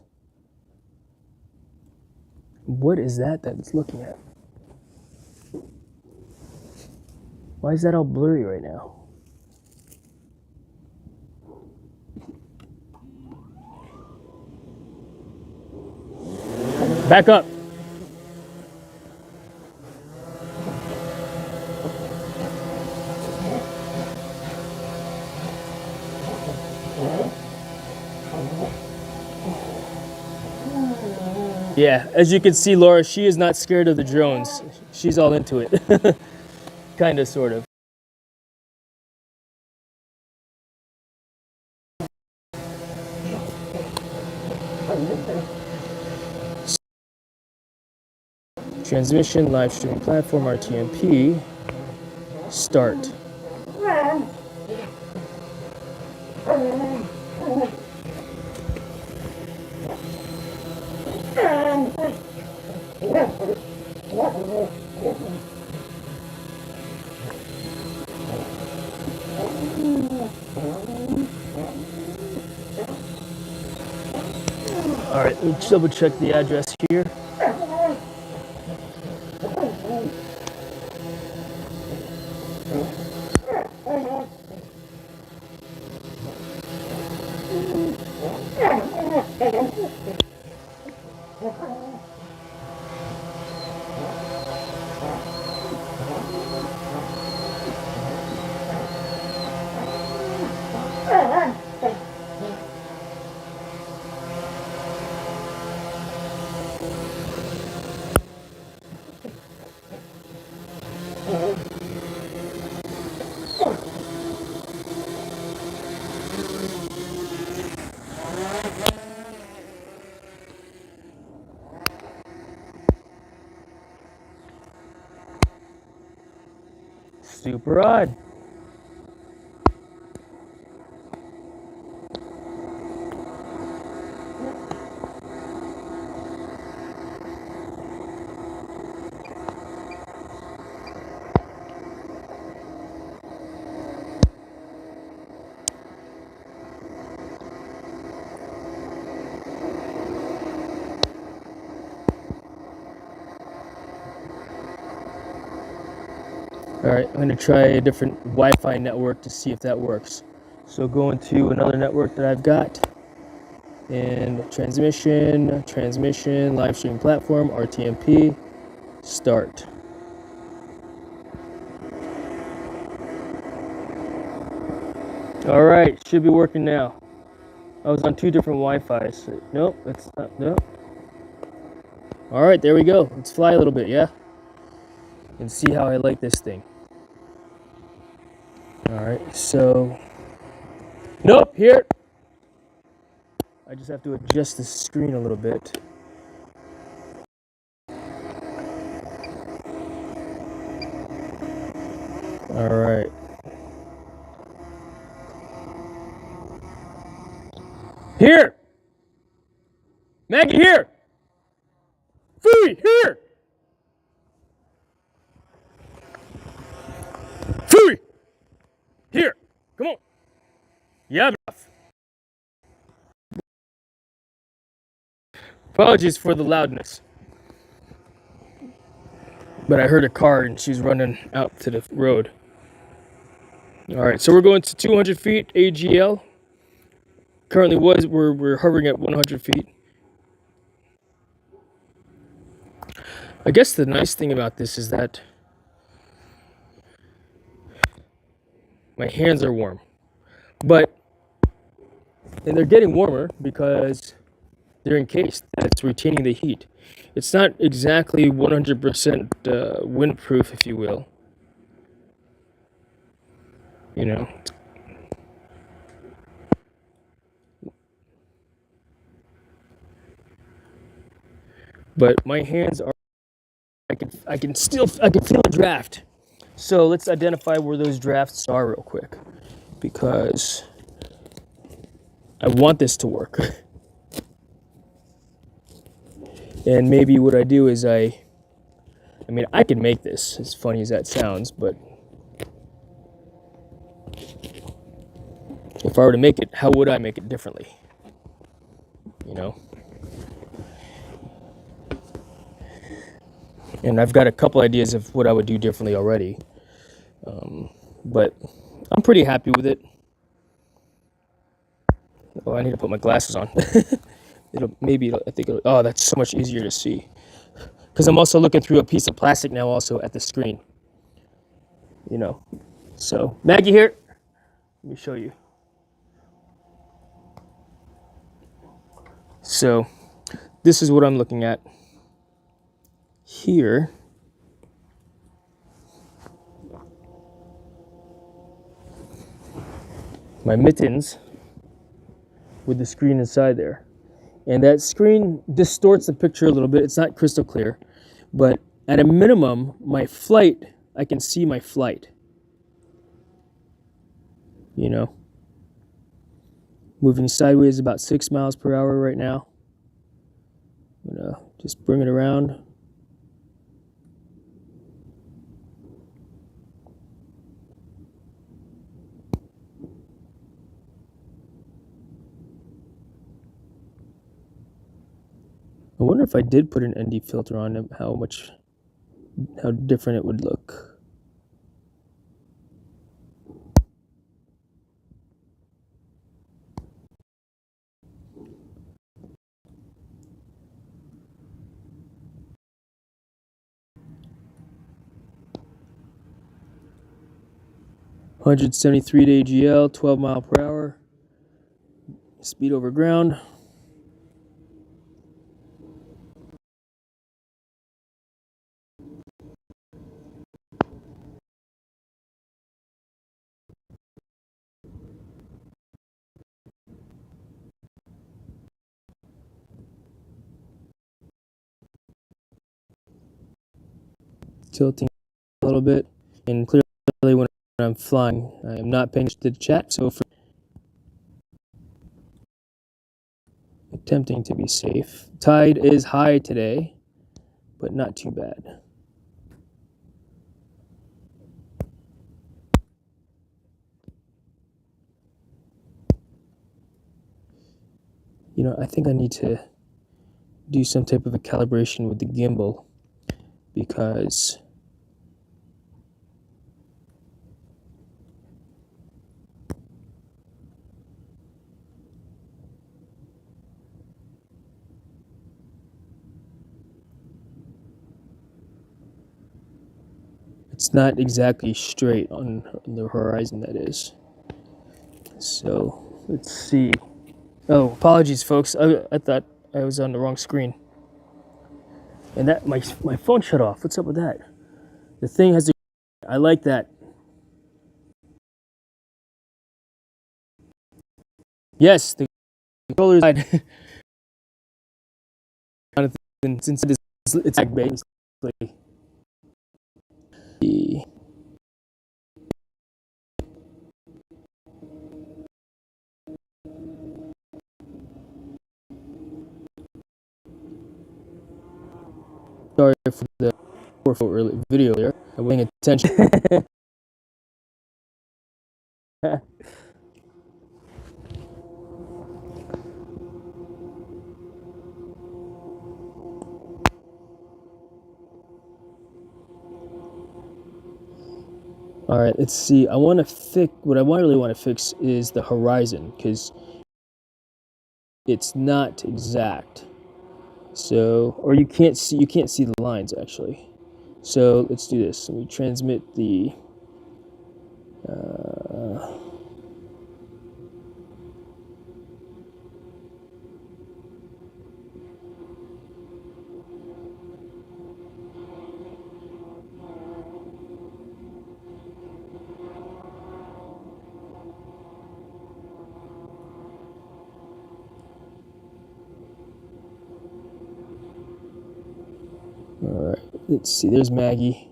S1: What is that it's looking at? Why is that all blurry right now? Back up. Yeah, as you can see, Laura, she is not scared of the drones. She's all into it. Kind of, sort of. Transmission, live streaming platform, RTMP, start. All right, let's double check the address here. Super odd. Alright, I'm going to try a different Wi-Fi network to see if that works. So going to another network that I've got. And transmission, live stream platform, RTMP, start. Alright, should be working now. I was on two different Wi-Fi's. Nope, that's not, nope. Alright, there we go. Let's fly a little bit, yeah? And see how I like this thing. Alright, so... Nope, here! I just have to adjust the screen a little bit. Alright. Here! Maggie, here! Fui, here! Fui! Here! Come on! Yeah, enough. Apologies for the loudness. But I heard a car and she's running out to the road. Alright, so we're going to 200 feet AGL. Currently we're hovering at 100 feet. I guess the nice thing about this is that my hands are warm. And they're getting warmer because they're encased. That's retaining the heat. It's not exactly 100% windproof, if you will. You know. But my hands are. I can feel a draft. So let's identify where those drafts are real quick, because I want this to work. And maybe what I do is I mean, I can make this, as funny as that sounds, but if I were to make it, how would I make it differently? You know? And I've got a couple ideas of what I would do differently already. But I'm pretty happy with it. Oh, I need to put my glasses on. Oh, that's so much easier to see. Because I'm also looking through a piece of plastic now also at the screen. You know. So, Maggie here. Let me show you. So, this is what I'm looking at here. My mittens with the screen inside there. And that screen distorts the picture a little bit. It's not crystal clear. But at a minimum, my flight, I can see my flight. You know. Moving sideways about 6 miles per hour right now. I'm gonna just bring it around. I wonder if I did put an ND filter on it, how different it would look. (173 to AGL, 12 mile per hour. Speed over ground. tilting a little bit, and clearly when I'm flying, I am not paying attention to the chat, so for attempting to be safe. Tide is high today, but not too bad. You know, I think I need to do some type of a calibration with the gimbal, because it's not exactly straight on the horizon, that is. So let's see. Oh, apologies, folks. I thought I was on the wrong screen, and that my phone shut off. What's up with that? The thing has. I like that. Yes, the controller side. Since it's like basically. Sorry for the poor video there. I wasn't paying attention. All right, let's see. I want to fix. What I really want to fix is the horizon, because it's not exact. So, or you can't see the lines actually. So let's do this. Let me transmit the. All right, let's see. There's Maggie,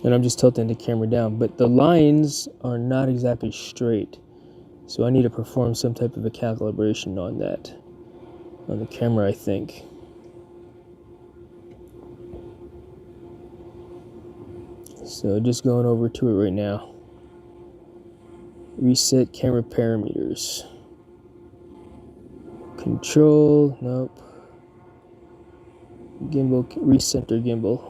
S1: and I'm just tilting the camera down, but the lines are not exactly straight. So I need to perform some type of a calibration on that, on the camera, I think. So just going over to it right now. Reset camera parameters. Control, nope. Gimbal, recenter gimbal.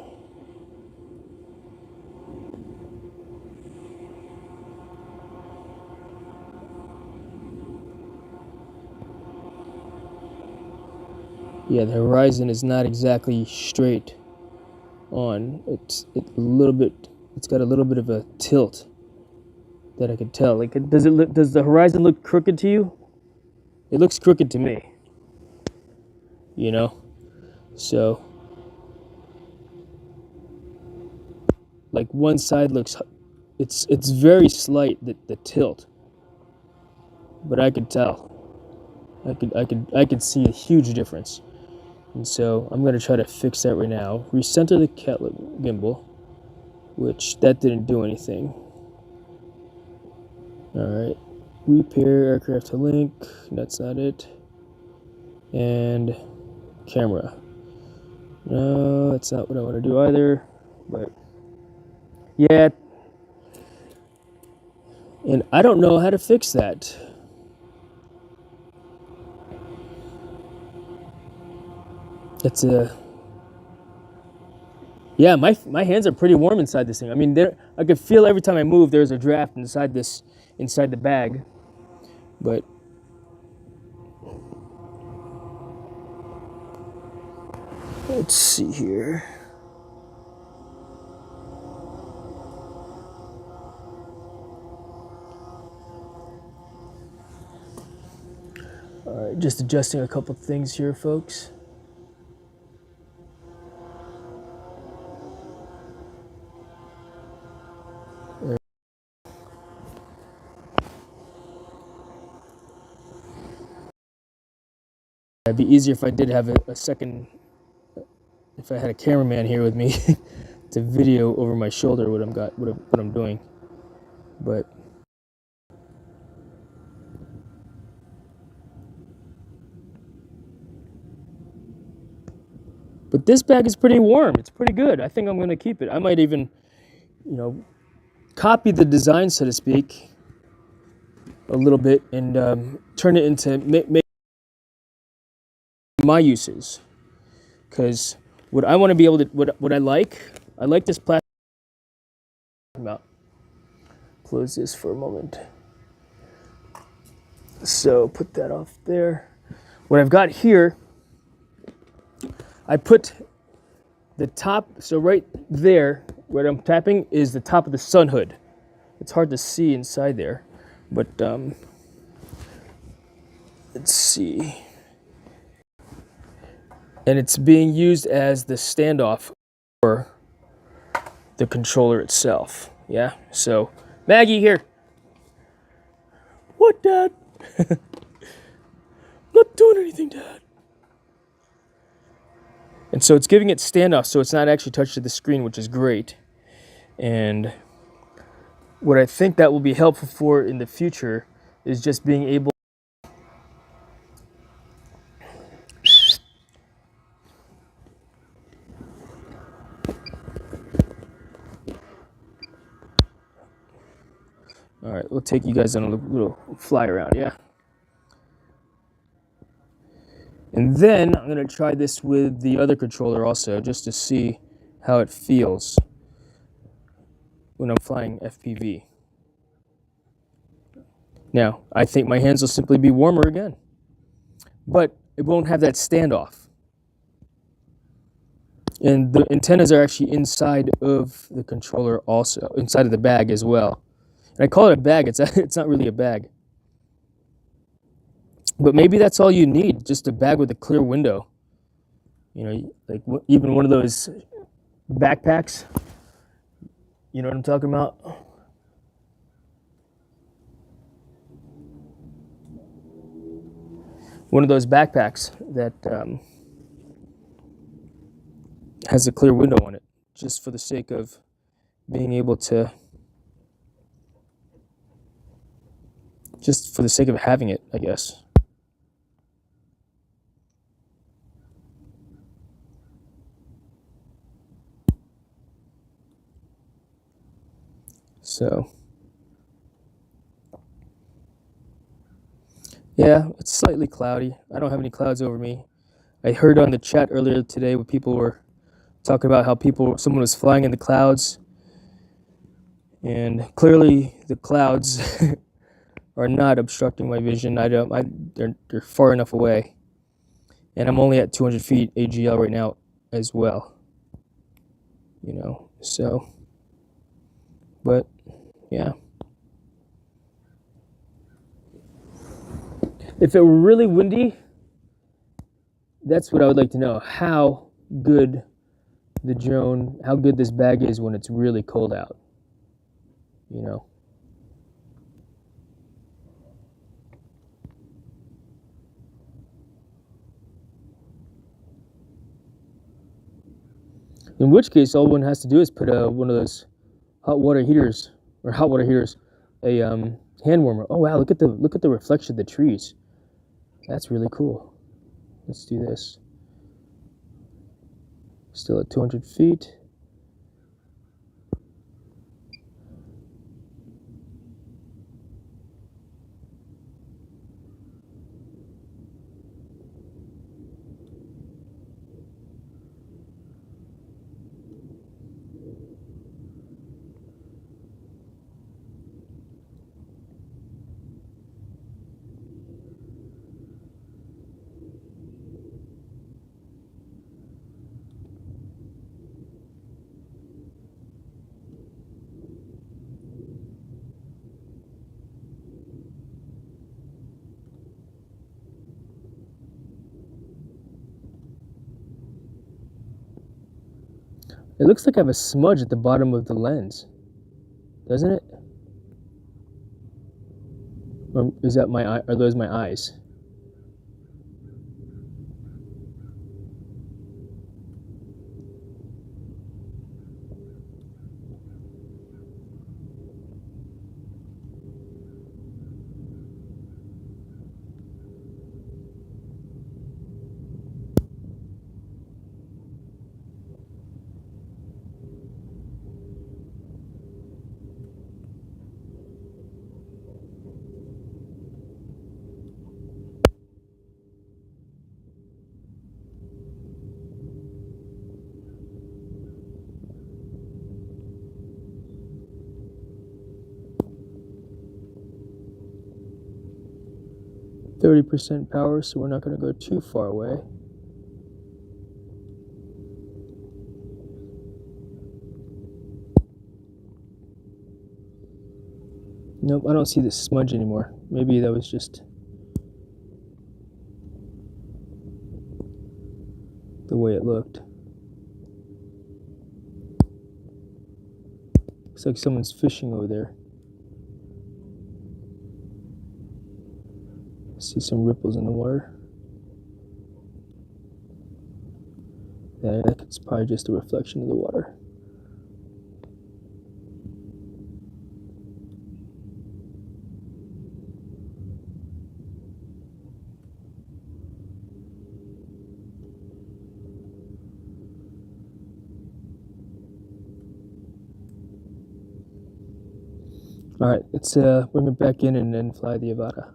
S1: Yeah, the horizon is not exactly straight on. It's a little bit. It's got a little bit of a tilt that I could tell. Like, does the horizon look crooked to you? It looks crooked to me. You know, so like one side looks. It's very slight, the tilt, but I could tell. I could see a huge difference. And so I'm going to try to fix that right now. Recenter the gimbal, which that didn't do anything. Alright. Repair aircraft to link. That's not it. And camera. No, that's not what I want to do either. But yeah. And I don't know how to fix that. It's a... Yeah, my hands are pretty warm inside this thing. I mean, I could feel every time I move there's a draft inside the bag. But let's see here. All right, just adjusting a couple things here, folks. It'd be easier if I did have a second if I had a cameraman here with me to video over my shoulder what I'm doing. But this bag is pretty warm. It's pretty good. I think I'm going to keep it. I might even, copy the design, so to speak, a little bit and turn it into my uses. Because what I want to be able to, what I like this plastic. About close this for a moment. So put that off there. What I've got here, I put the top, so right there, where I'm tapping, is the top of the sun hood. It's hard to see inside there, but let's see. And it's being used as the standoff for the controller itself. Yeah, so Maggie here. What, Dad? Not doing anything, Dad. And so it's giving it standoff, so it's not actually touched to the screen, which is great. And what I think that will be helpful for in the future is just being able. All right, we'll take you guys on a little fly around, yeah? And then I'm gonna try this with the other controller also, just to see how it feels when I'm flying FPV. Now, I think my hands will simply be warmer again, but it won't have that standoff. And the antennas are actually inside of the controller also, inside of the bag as well. And I call it a bag, it's not really a bag. But maybe that's all you need, just a bag with a clear window. Like even one of those backpacks. You know what I'm talking about? One of those backpacks that has a clear window on it, just for the sake of being able to, just for the sake of having it, I guess. So, yeah, it's slightly cloudy. I don't have any clouds over me. I heard on the chat earlier today where people were talking about how someone was flying in the clouds, and clearly the clouds are not obstructing my vision. They're far enough away, and I'm only at 200 feet AGL right now as well. So, but yeah. If it were really windy, that's what I would like to know. How good this bag is when it's really cold out. In which case, all one has to do is put one of those hot water heaters, a hand warmer. Oh wow, look at the reflection of the trees. That's really cool. Let's do this. Still at 200 feet. It looks like I have a smudge at the bottom of the lens, doesn't it? Or is that my eye? Are those my eyes? 30% power, so we're not going to go too far away. Nope, I don't see the smudge anymore. Maybe that was just the way it looked. Looks like someone's fishing over there. See some ripples in the water. Yeah, that's probably just a reflection of the water. All right, let's bring it back in and then fly the Avata.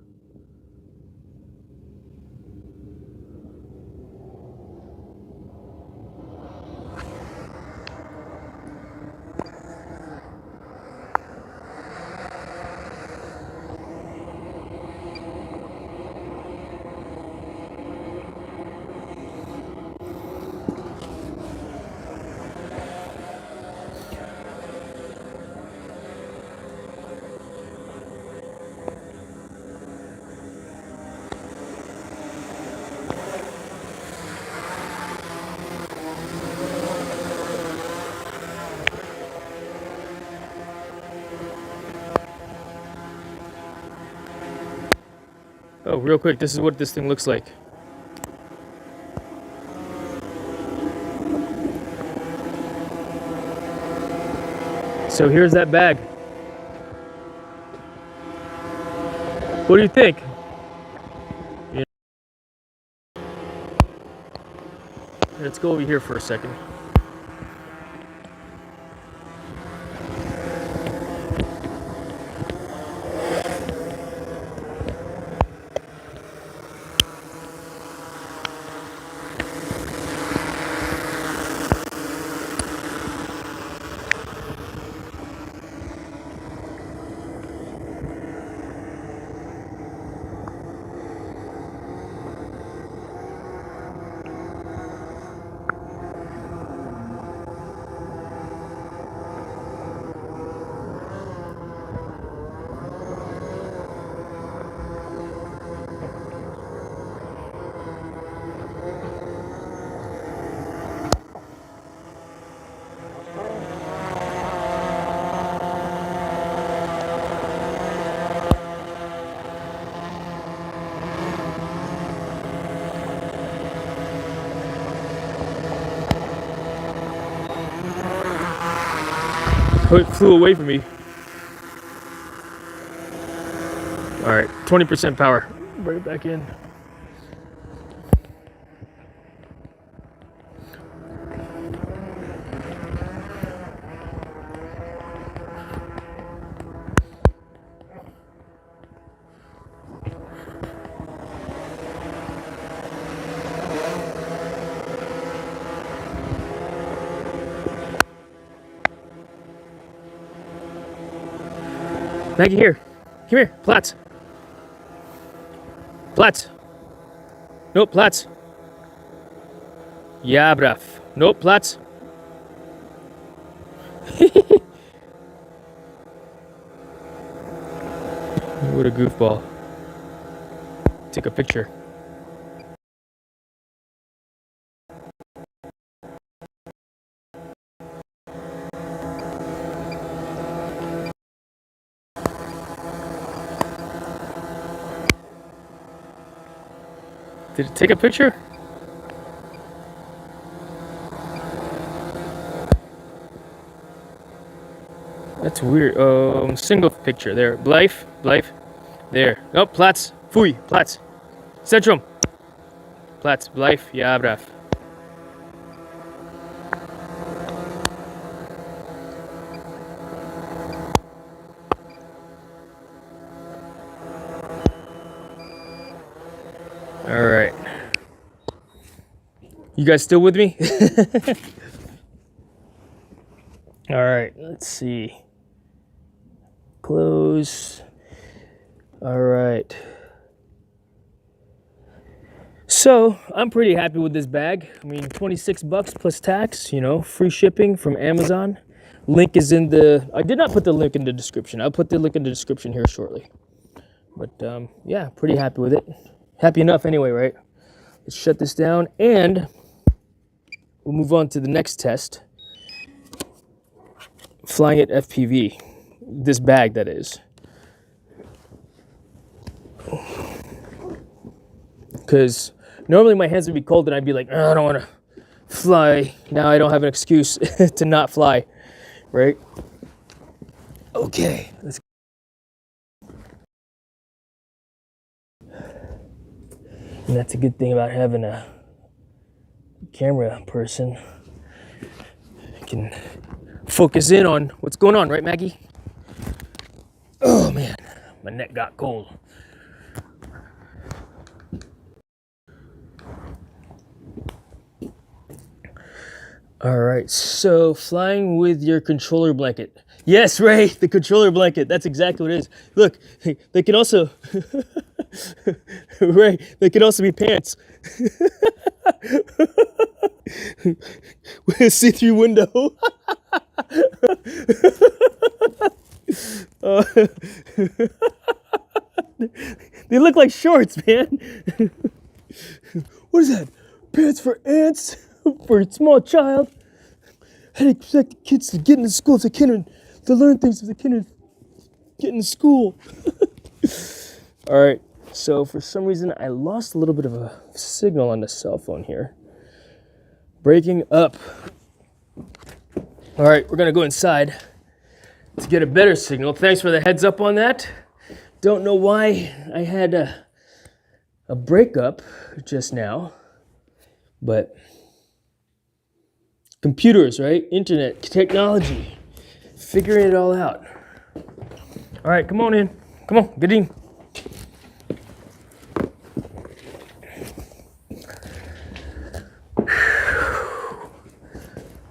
S1: Oh, real quick, this is what this thing looks like. So here's that bag. What do you think? Yeah. Let's go over here for a second. Oh, it flew away from me. All right, 20% power. Bring it back in. Maggie, here. Come here. Platz. Platz. Nope, Platz. Yeah, brav. Nope, Platz. What a goofball. Take a picture. Did it take a picture? That's weird. Single picture there. Blythe. There. Oh, Platz. Fui. Platz. Centrum. Platz. Blythe. Ja, brav. All right. You guys still with me? All right. Let's see. Close. All right. So I'm pretty happy with this bag. I mean, 26 bucks plus tax, you know, free shipping from Amazon. Link is in the, I did not put the link in the description. I'll put the link in the description here shortly. But yeah, pretty happy with it. Happy enough anyway, right? Let's shut this down and we'll move on to the next test. Flying at FPV. This bag, that is. Because normally my hands would be cold and I'd be like, oh, I don't want to fly. Now I don't have an excuse to not fly, right? Okay, let's. And that's a good thing about having a camera person. I can focus in on what's going on, right, Maggie? Oh man, my neck got cold. All right, so flying with your controller blanket. Yes, Ray, the controller blanket. That's exactly what it is. Look, they can also, Ray, they can also be pants. With a see-through window. They look like shorts, man. What is that? Pants for ants? For a small child? How do you expect the kids to get into school if they can't, to learn things if they can't get into school? All right, so for some reason I lost a little bit of a signal on the cell phone here. Breaking up. All right, we're gonna go inside to get a better signal. Thanks for the heads up on that. Don't know why I had a breakup just now, but computers, right? Internet, technology, figuring it all out. All right, come on in. Come on, get in.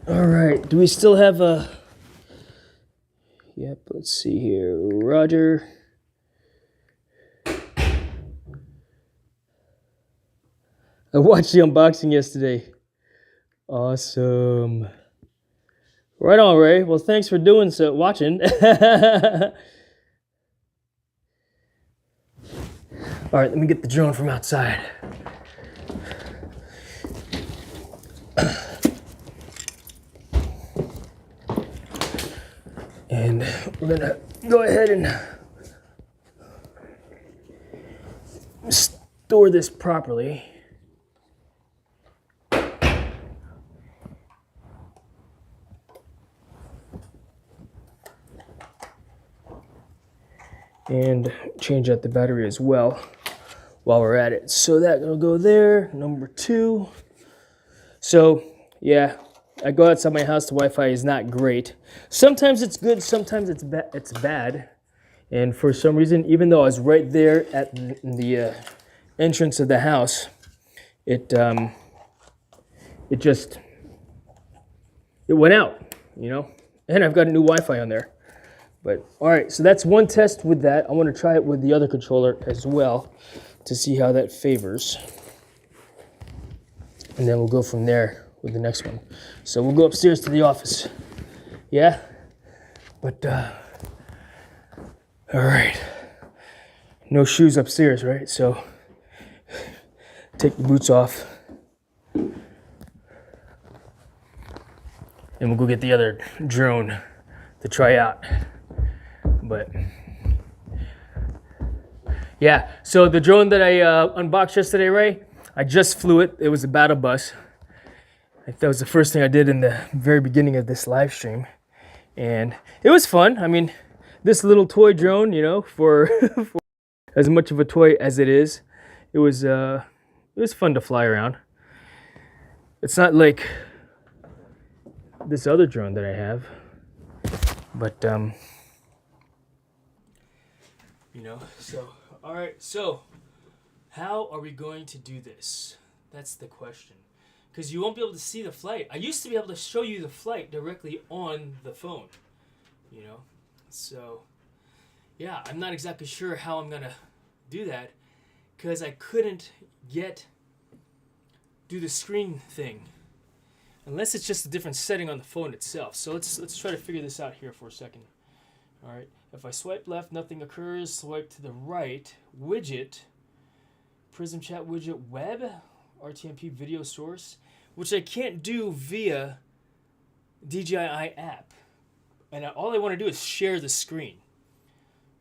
S1: All right, do we still have a... Yep, let's see here. Roger. I watched the unboxing yesterday. Awesome. Right on, Ray. Well, thanks for doing so, watching. All right, let me get the drone from outside. And we're gonna go ahead and store this properly. And change out the battery as well while we're at it. So that will go there, number 2. So yeah, I go outside my house, the Wi-Fi is not great. Sometimes it's good, sometimes it's bad. And for some reason, even though I was right there at the entrance of the house, it went out, you know? And I've got a new Wi-Fi on there. But all right, so that's one test with that. I want to try it with the other controller as well to see how that favors. And then we'll go from there with the next one. So we'll go upstairs to the office. Yeah? But, all right. No shoes upstairs, right? So take the boots off. And we'll go get the other drone to try out. But yeah, so the drone that I unboxed yesterday, Ray, I just flew it. It was a battle bus. That was the first thing I did in the very beginning of this live stream. And it was fun. I mean, this little toy drone, you know, for as much of a toy as it is, it was fun to fly around. It's not like this other drone that I have, but you know, so, all right, so how are we going to do this? That's the question. Because you won't be able to see the flight. I used to be able to show you the flight directly on the phone, you know? So, yeah, I'm not exactly sure how I'm going to do that because I couldn't get do the screen thing. Unless it's just a different setting on the phone itself. So let's try to figure this out here for a second. All right. If I swipe left, nothing occurs. Swipe to the right, widget, Prism Chat widget, web, RTMP video source, which I can't do via DJI app. And all I want to do is share the screen.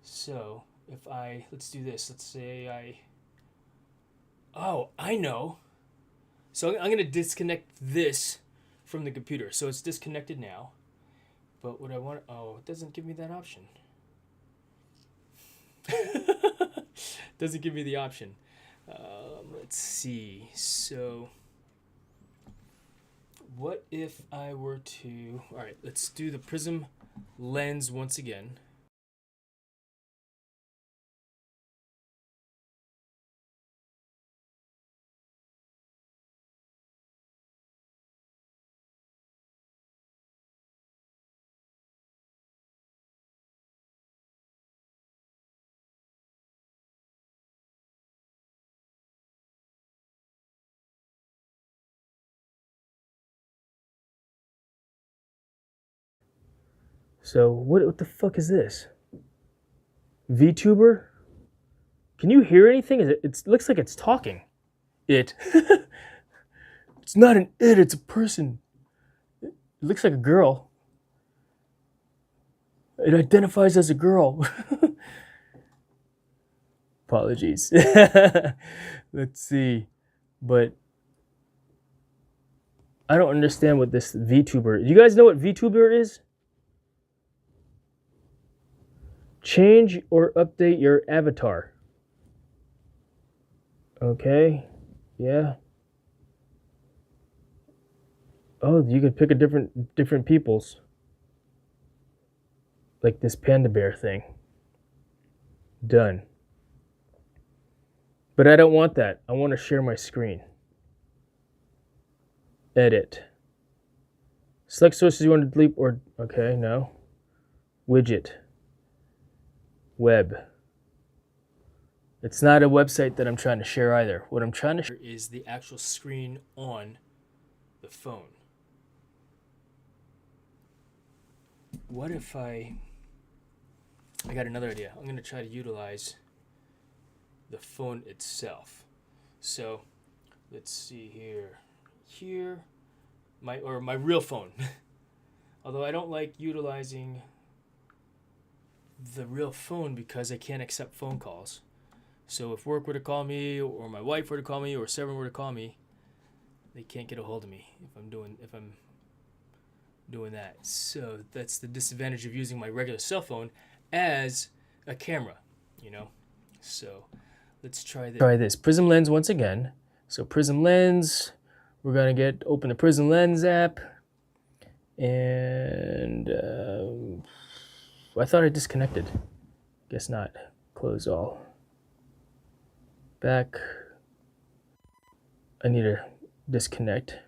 S1: So if let's do this. Let's say I know. So I'm going to disconnect this from the computer. So it's disconnected now. But what I want, it doesn't give me that option. Doesn't give me the option. Let's see. So what if I were to, all right, let's do the Prism lens once again. So what the fuck is this? VTuber? Can you hear anything? It looks like it's talking. It. It's not an it, it's a person. It looks like a girl. It identifies as a girl. Apologies. Let's see. But I don't understand what this VTuber. Do you guys know what VTuber is? Change or update your avatar. Okay. Yeah. Oh, you could pick a different people's. Like this panda bear thing. Done. But I don't want that. I want to share my screen. Edit. Select sources you want to delete or... Okay, no. Widget. Web. It's not a website that I'm trying to share either. What I'm trying to share is the actual screen on the phone. What if I got another idea. I'm going to try to utilize the phone itself. So let's see here. Here, my real phone. Although I don't like utilizing the real phone because I can't accept phone calls. So if work were to call me, or my wife were to call me, or Severin were to call me, they can't get a hold of me if I'm doing that. So that's the disadvantage of using my regular cell phone as a camera, you know. So let's try this. Try this Prism Lens once again. So Prism Lens, we're gonna open the Prism Lens app, and I thought I disconnected. Guess not. Close all. Back. I need to disconnect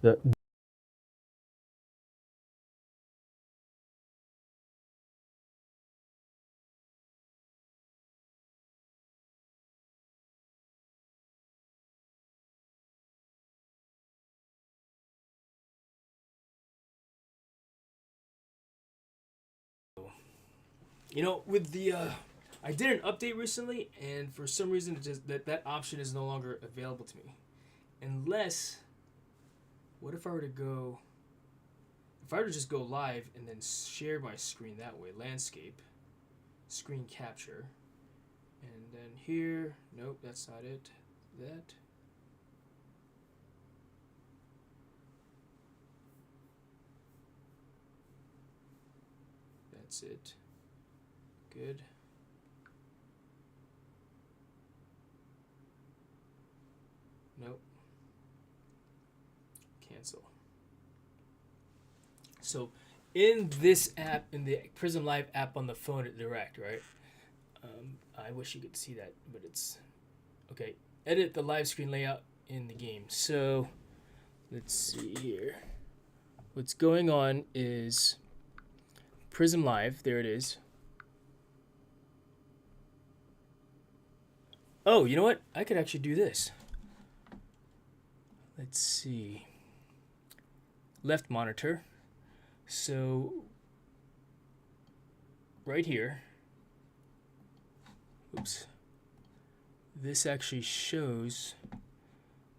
S1: the. You know, with the I did an update recently, and for some reason, it just that option is no longer available to me. Unless, what if I were to go? If I were to just go live and then share my screen that way, landscape, screen capture, and then here, nope, that's not it. That. That's it. Good. Nope. Cancel. So in this app, in the Prism Live app on the phone at Direct, right? I wish you could see that, but it's okay. Edit the live screen layout in the game. So let's see here. What's going on is Prism Live. There it is. Oh, you know what? I could actually do this. let's see. Left monitor. So right here, oops, this actually shows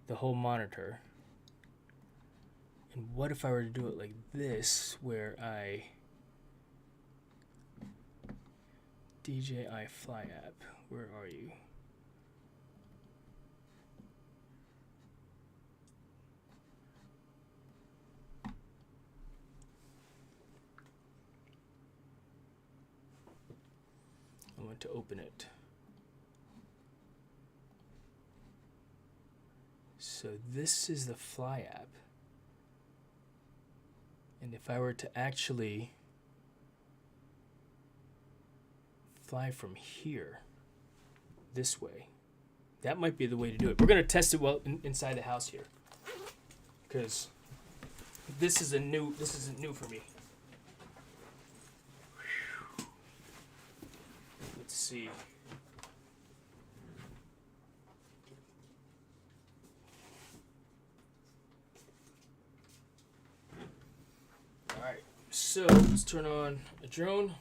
S1: the whole monitor. And what if I were to do it like this, where I DJI Fly app, where are you? I want to open it. So this is the Fly app. And if I were to actually fly from here this way, that might be the way to do it. We're going to test it well inside the house here, because this isn't new for me. Let's see. All right, so let's turn on a drone.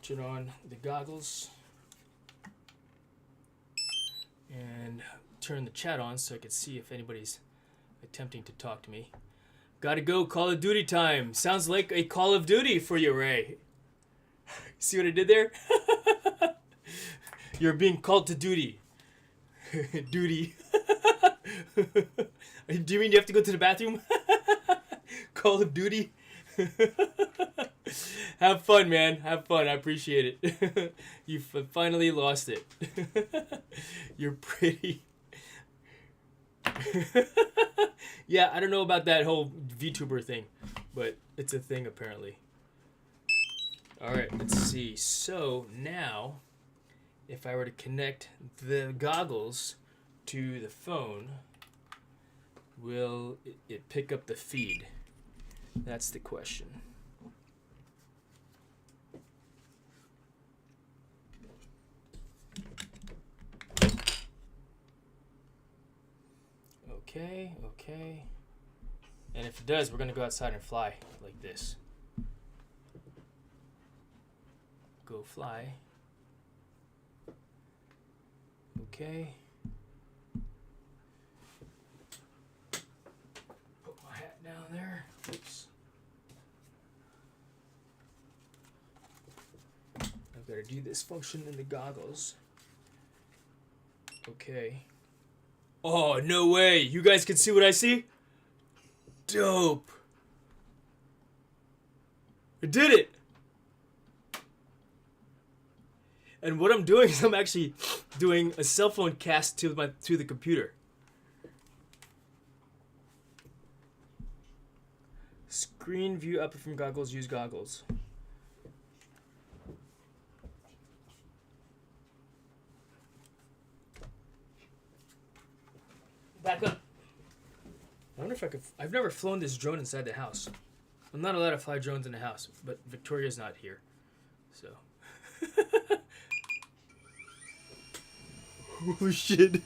S1: Turn on the goggles and turn the chat on so I can see if anybody's attempting to talk to me. Gotta go, Call of Duty time. Sounds like a Call of Duty for you, Ray. See what I did there? You're being called to duty. Duty. Do you mean you have to go to the bathroom? Call of Duty? Have fun, man. Have fun. I appreciate it. You finally lost it. You're pretty. Yeah, I don't know about that whole VTuber thing, but it's a thing apparently. All right, let's see. So now, if I were to connect the goggles to the phone, will it pick up the feed? That's the question. Okay, okay. And if it does, we're gonna go outside and fly like this. Go fly. Okay. Put my hat down there. Oops. I've got to do this function in the goggles. Okay. Oh, no way. You guys can see what I see? Dope. I did it. And what I'm doing is I'm actually doing a cell phone cast to the computer. Screen view up from goggles, use goggles. Back up. I wonder if I could. I've never flown this drone inside the house. I'm not allowed to fly drones in the house, but Victoria's not here, so. Oh shit.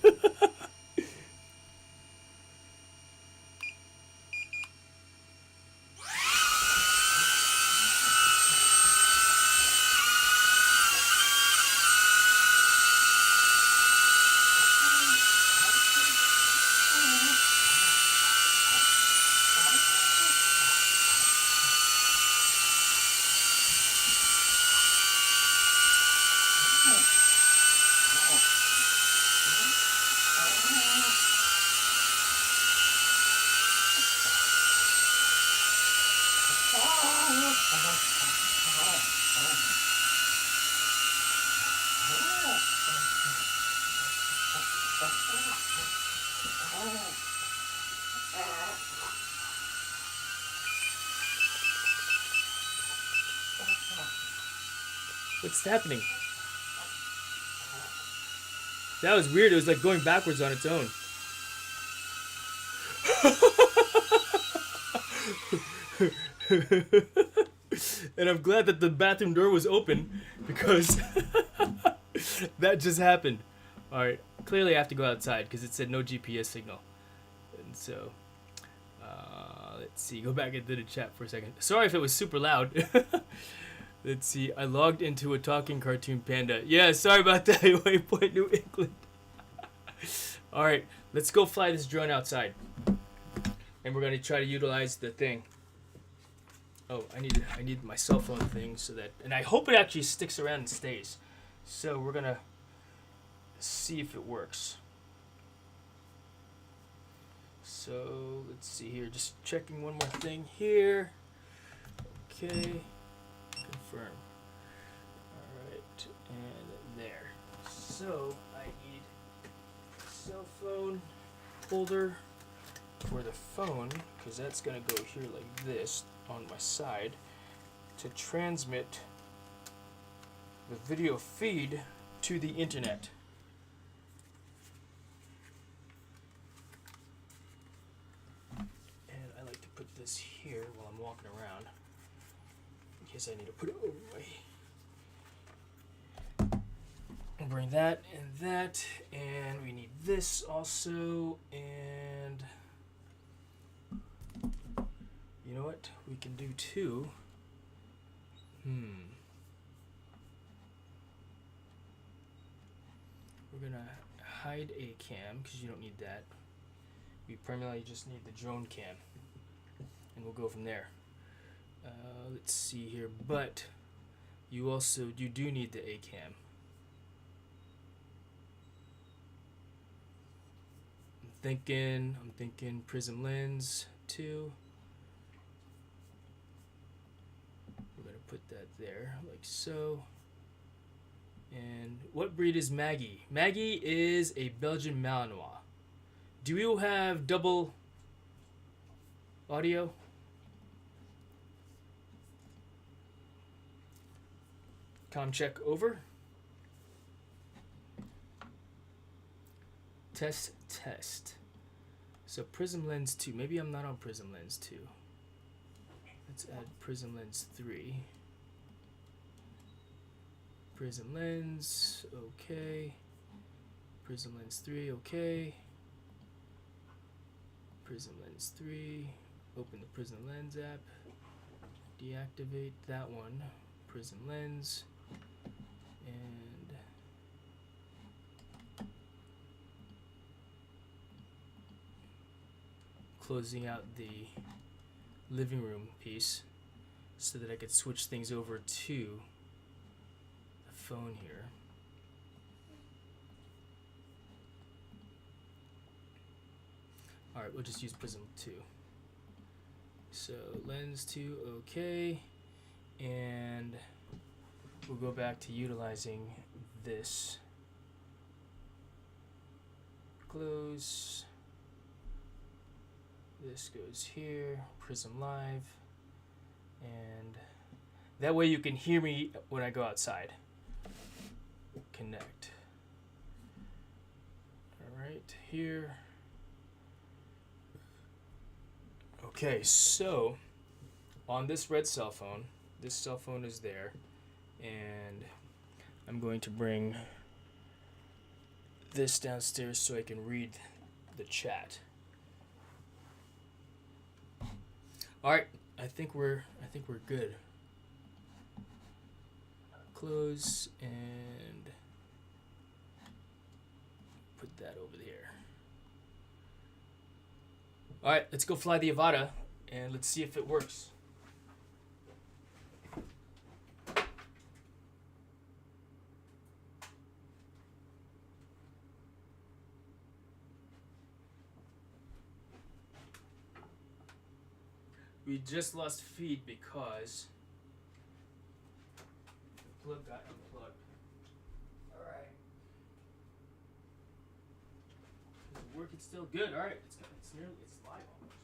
S1: What's happening? That was weird. It was like going backwards on its own. And I'm glad that the bathroom door was open, because That just happened. All right, clearly I have to go outside because it said no GPS signal. And so, let's see, go back into the chat for a second. Sorry if it was super loud. Let's see, I logged into a talking cartoon panda. Yeah, sorry about that, Waypoint New England. All right, let's go fly this drone outside. And we're gonna try to utilize the thing. Oh, I need my cell phone thing so that, and I hope it actually sticks around and stays. So we're gonna see if it works. So let's see here, just checking one more thing here. Okay, confirm. All right, and there. So I need a cell phone holder for the phone, because that's gonna go here like this on my side to transmit the video feed to the internet. And I like to put this here while I'm walking around in case I need to put it over my. And bring that and that, and we need this also, and you know what? We can do two. We're gonna hide a cam because you don't need that. We primarily just need the drone cam, and we'll go from there. Let's see here, but you do need the A cam. I'm thinking prism lens 2. We're gonna put that there like so. And what breed is Maggie? Maggie is a Belgian Malinois. Do you have double audio? Com check over. Test. So prism lens 2. Maybe I'm not on prism lens 2. Let's add prism lens 3. Prism lens, okay. Prism lens 3, okay. Prism lens 3. Open the prism lens app. Deactivate that one. Prism lens. And closing out the living room piece so that I could switch things over to the phone here. Alright, we'll just use Prism 2. So lens 2, okay. And we'll go back to utilizing this. Close. This goes here, Prism Live, and that way you can hear me when I go outside. Connect. Alright, here. Okay, so on this red cell phone, this cell phone is there, and I'm going to bring this downstairs so I can read the chat. All right, I think we're good. Close and put that over there. All right, let's go fly the Avata and let's see if it works. We just lost feed because the plug got unplugged. Alright. Is it working still? Good, alright. It's live almost.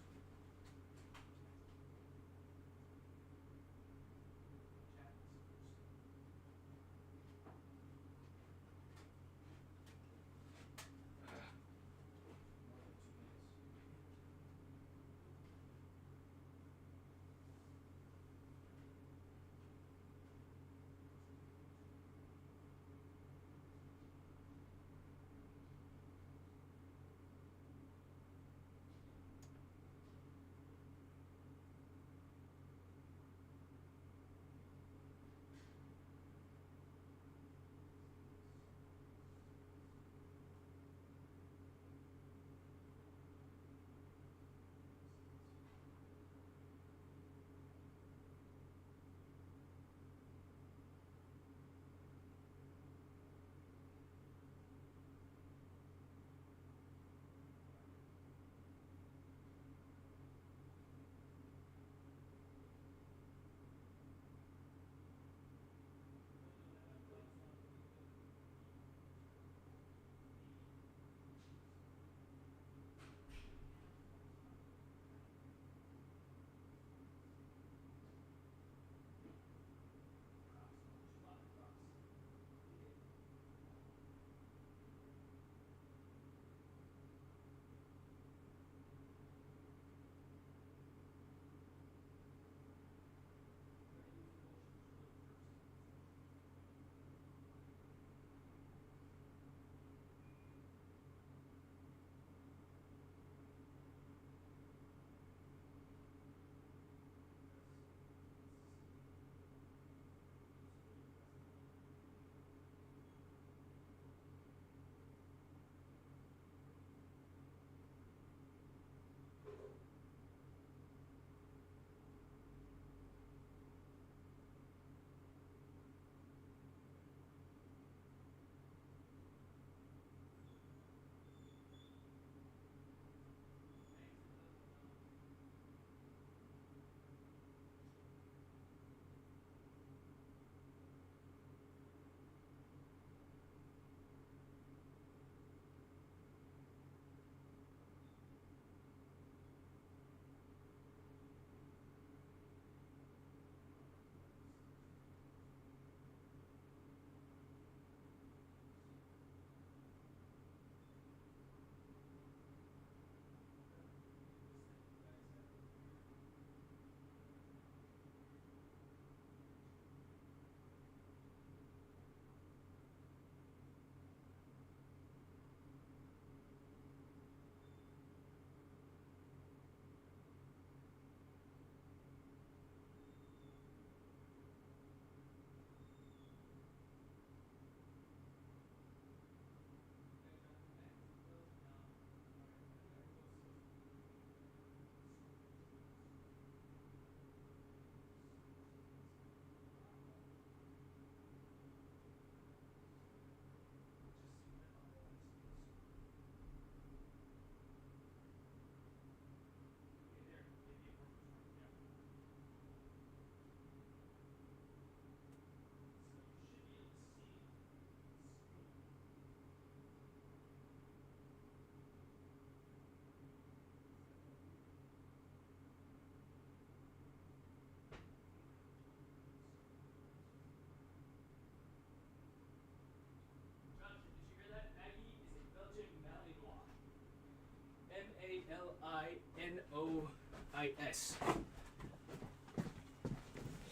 S1: IS.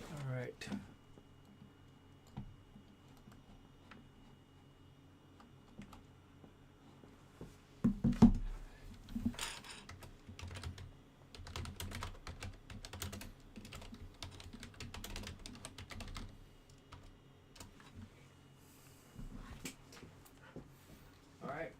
S1: All right. All right.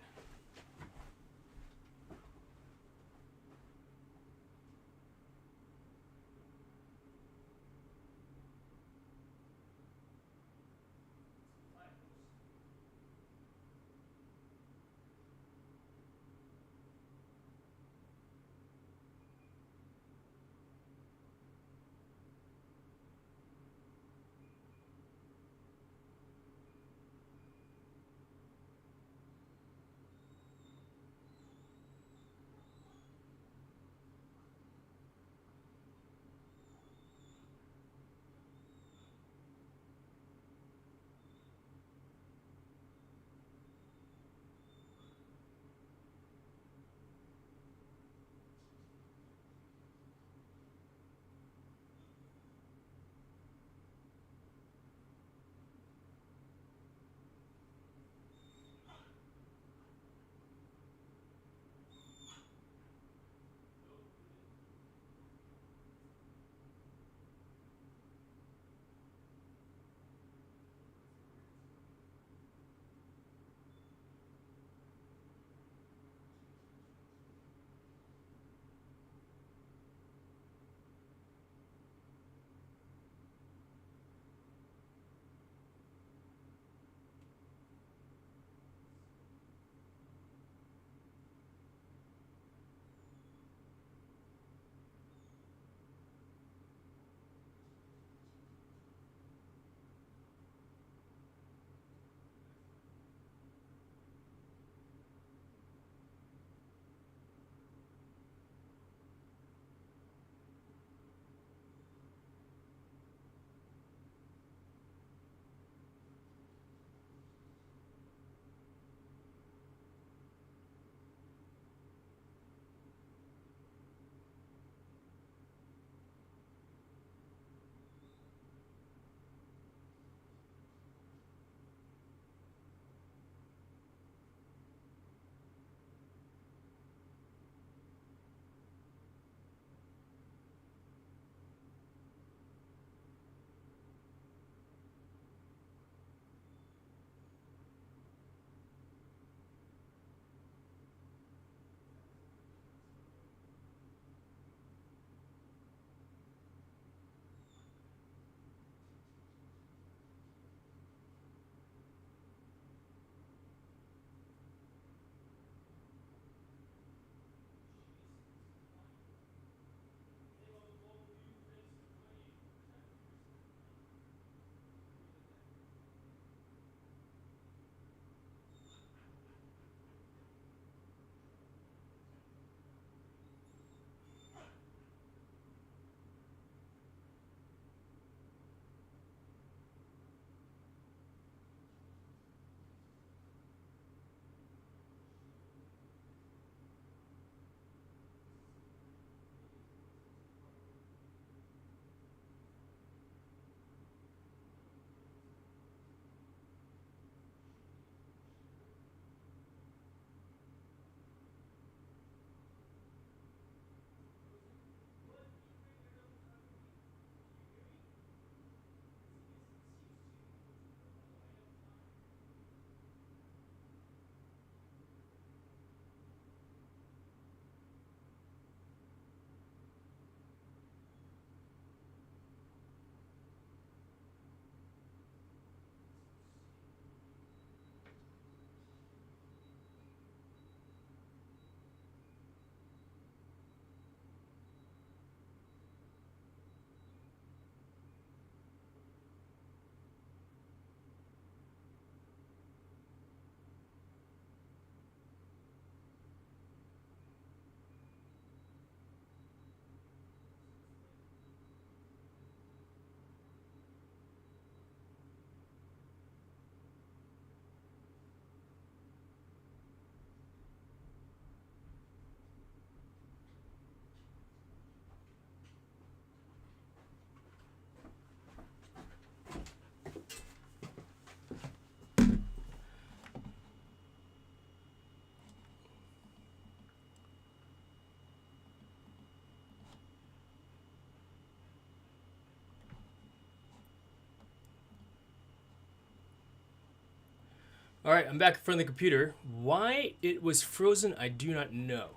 S1: All right, I'm back in front of the computer. Why it was frozen, I do not know.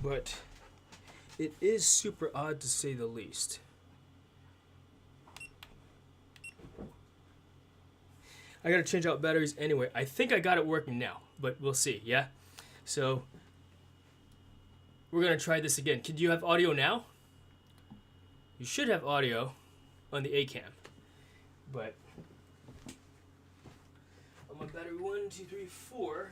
S1: But it is super odd to say the least. I gotta change out batteries anyway. I think I got it working now, but we'll see, yeah? So, we're gonna try this again. Do you have audio now? You should have audio on the A cam. But, on my battery 1, 2, 3, 4,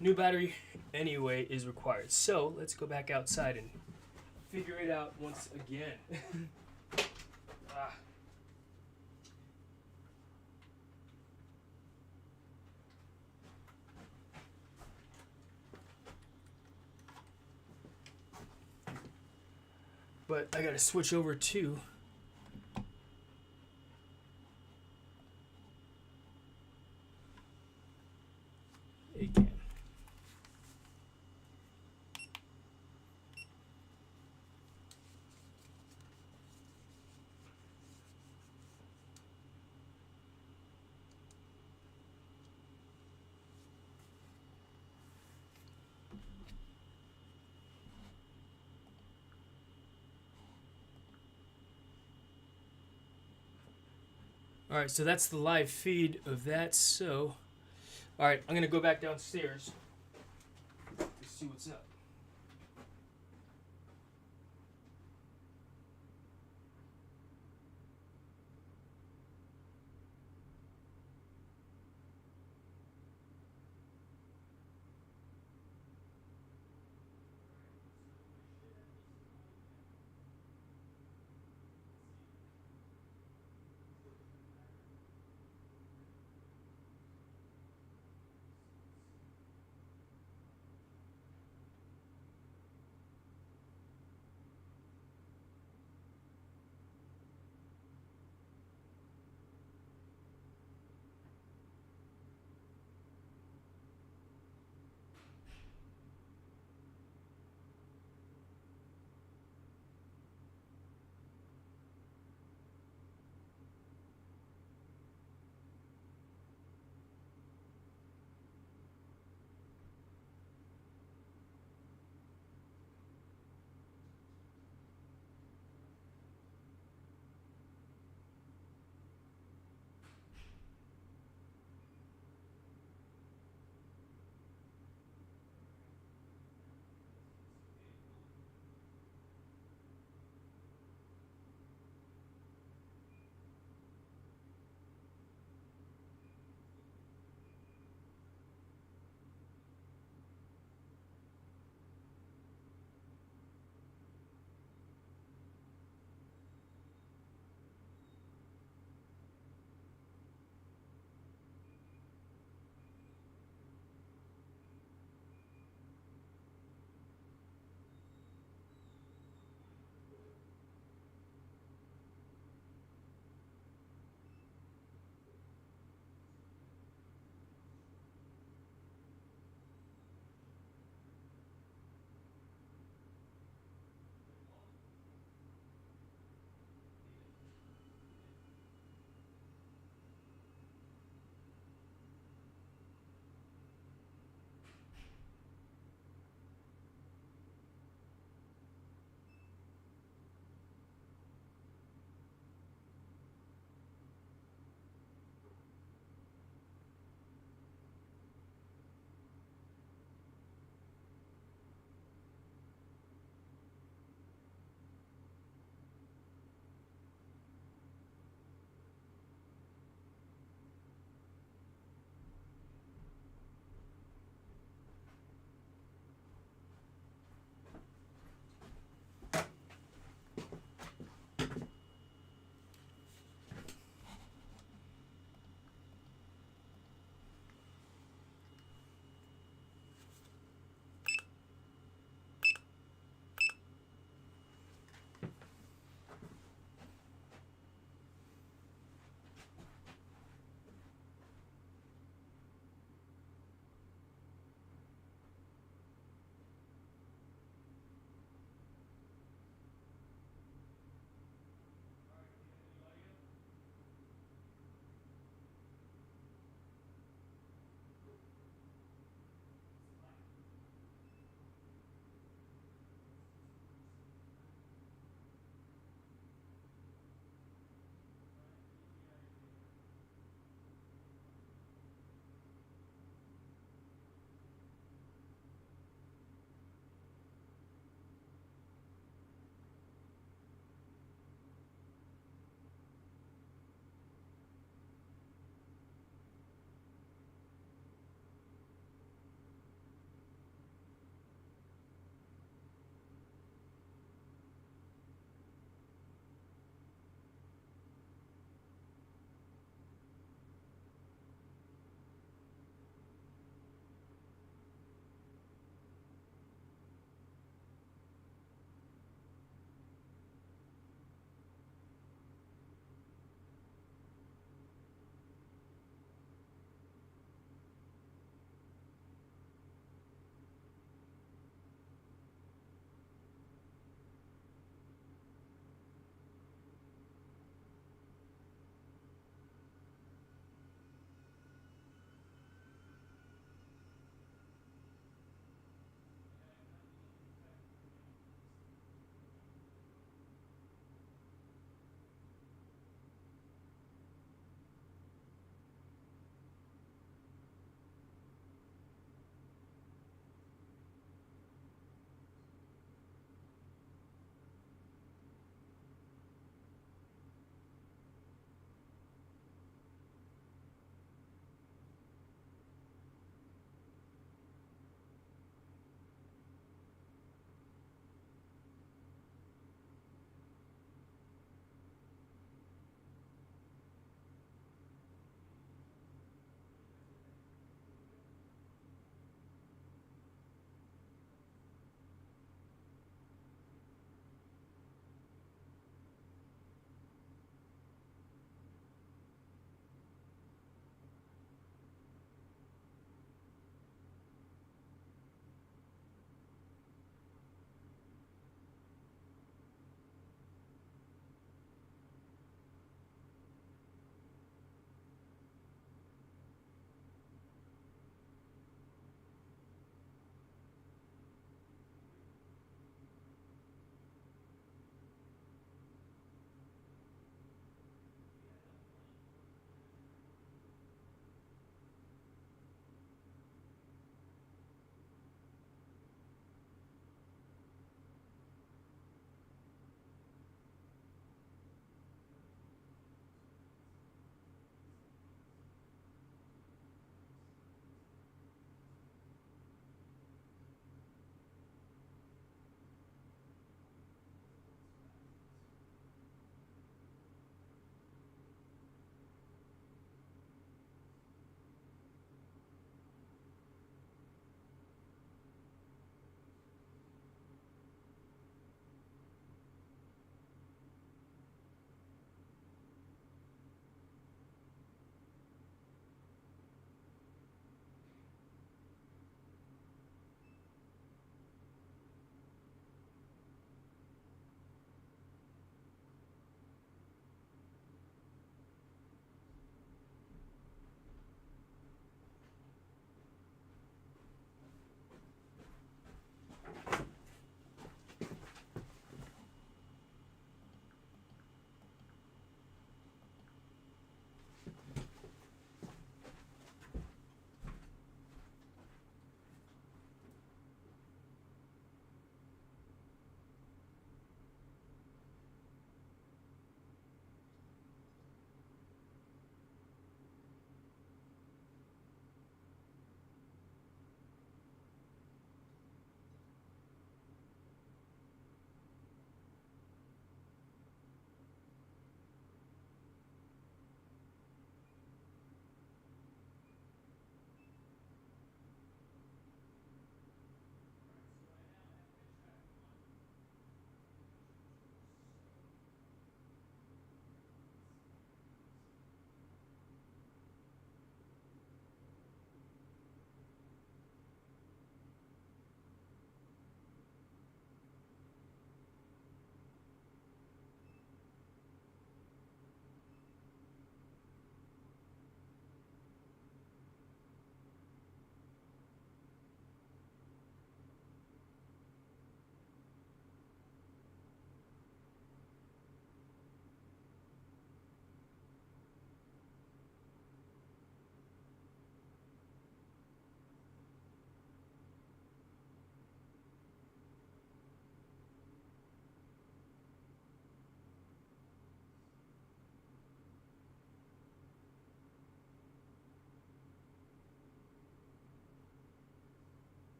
S1: new battery anyway is required. So, let's go back outside and figure it out once again. ah. But I gotta switch over to A cam. Alright, so that's the live feed of that. So, alright, I'm gonna go back downstairs to see what's up.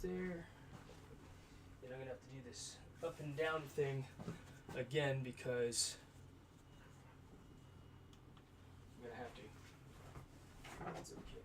S1: there. Then I'm gonna have to do this up and down thing again because I'm gonna have to. That's okay.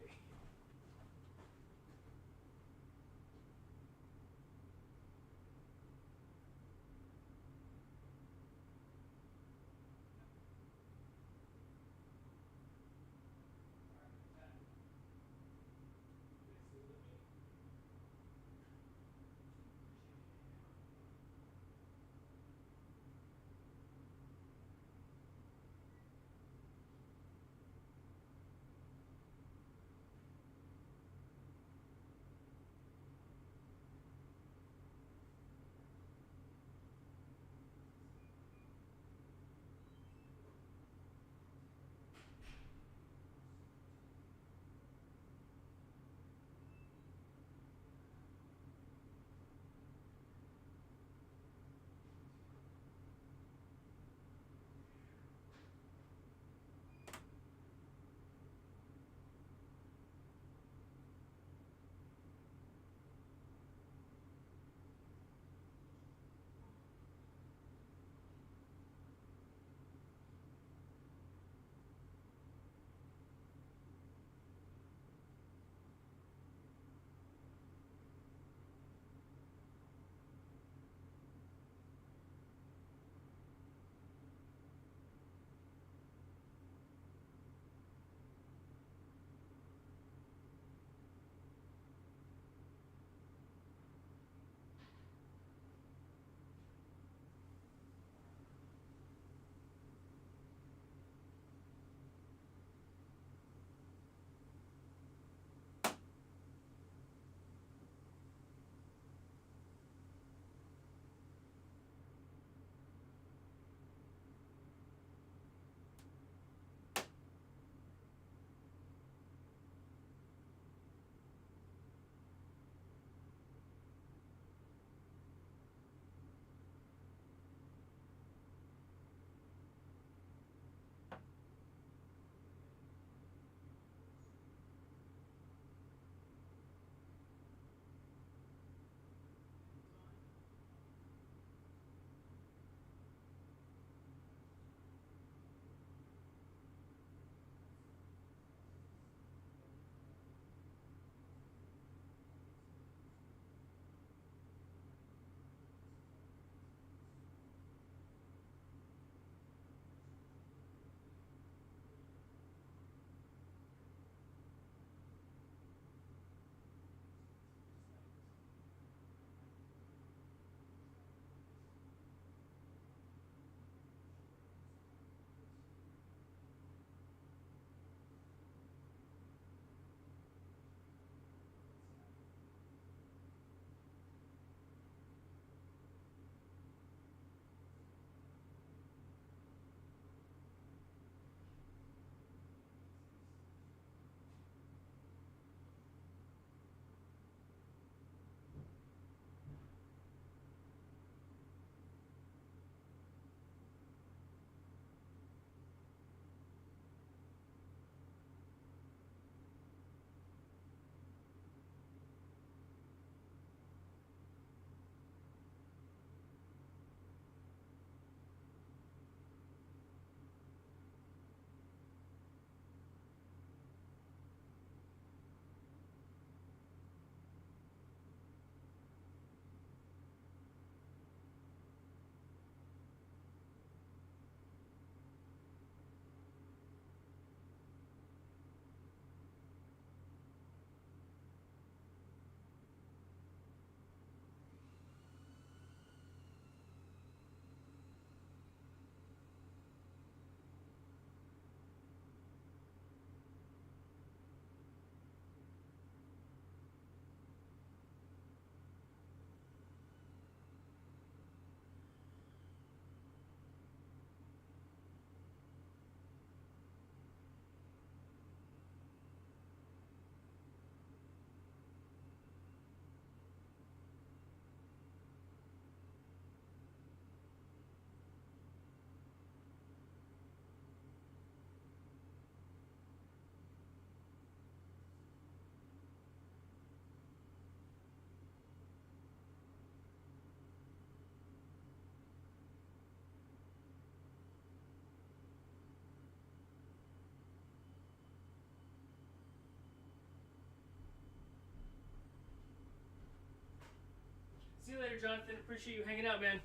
S1: later, Jonathan. Appreciate you hanging out, man.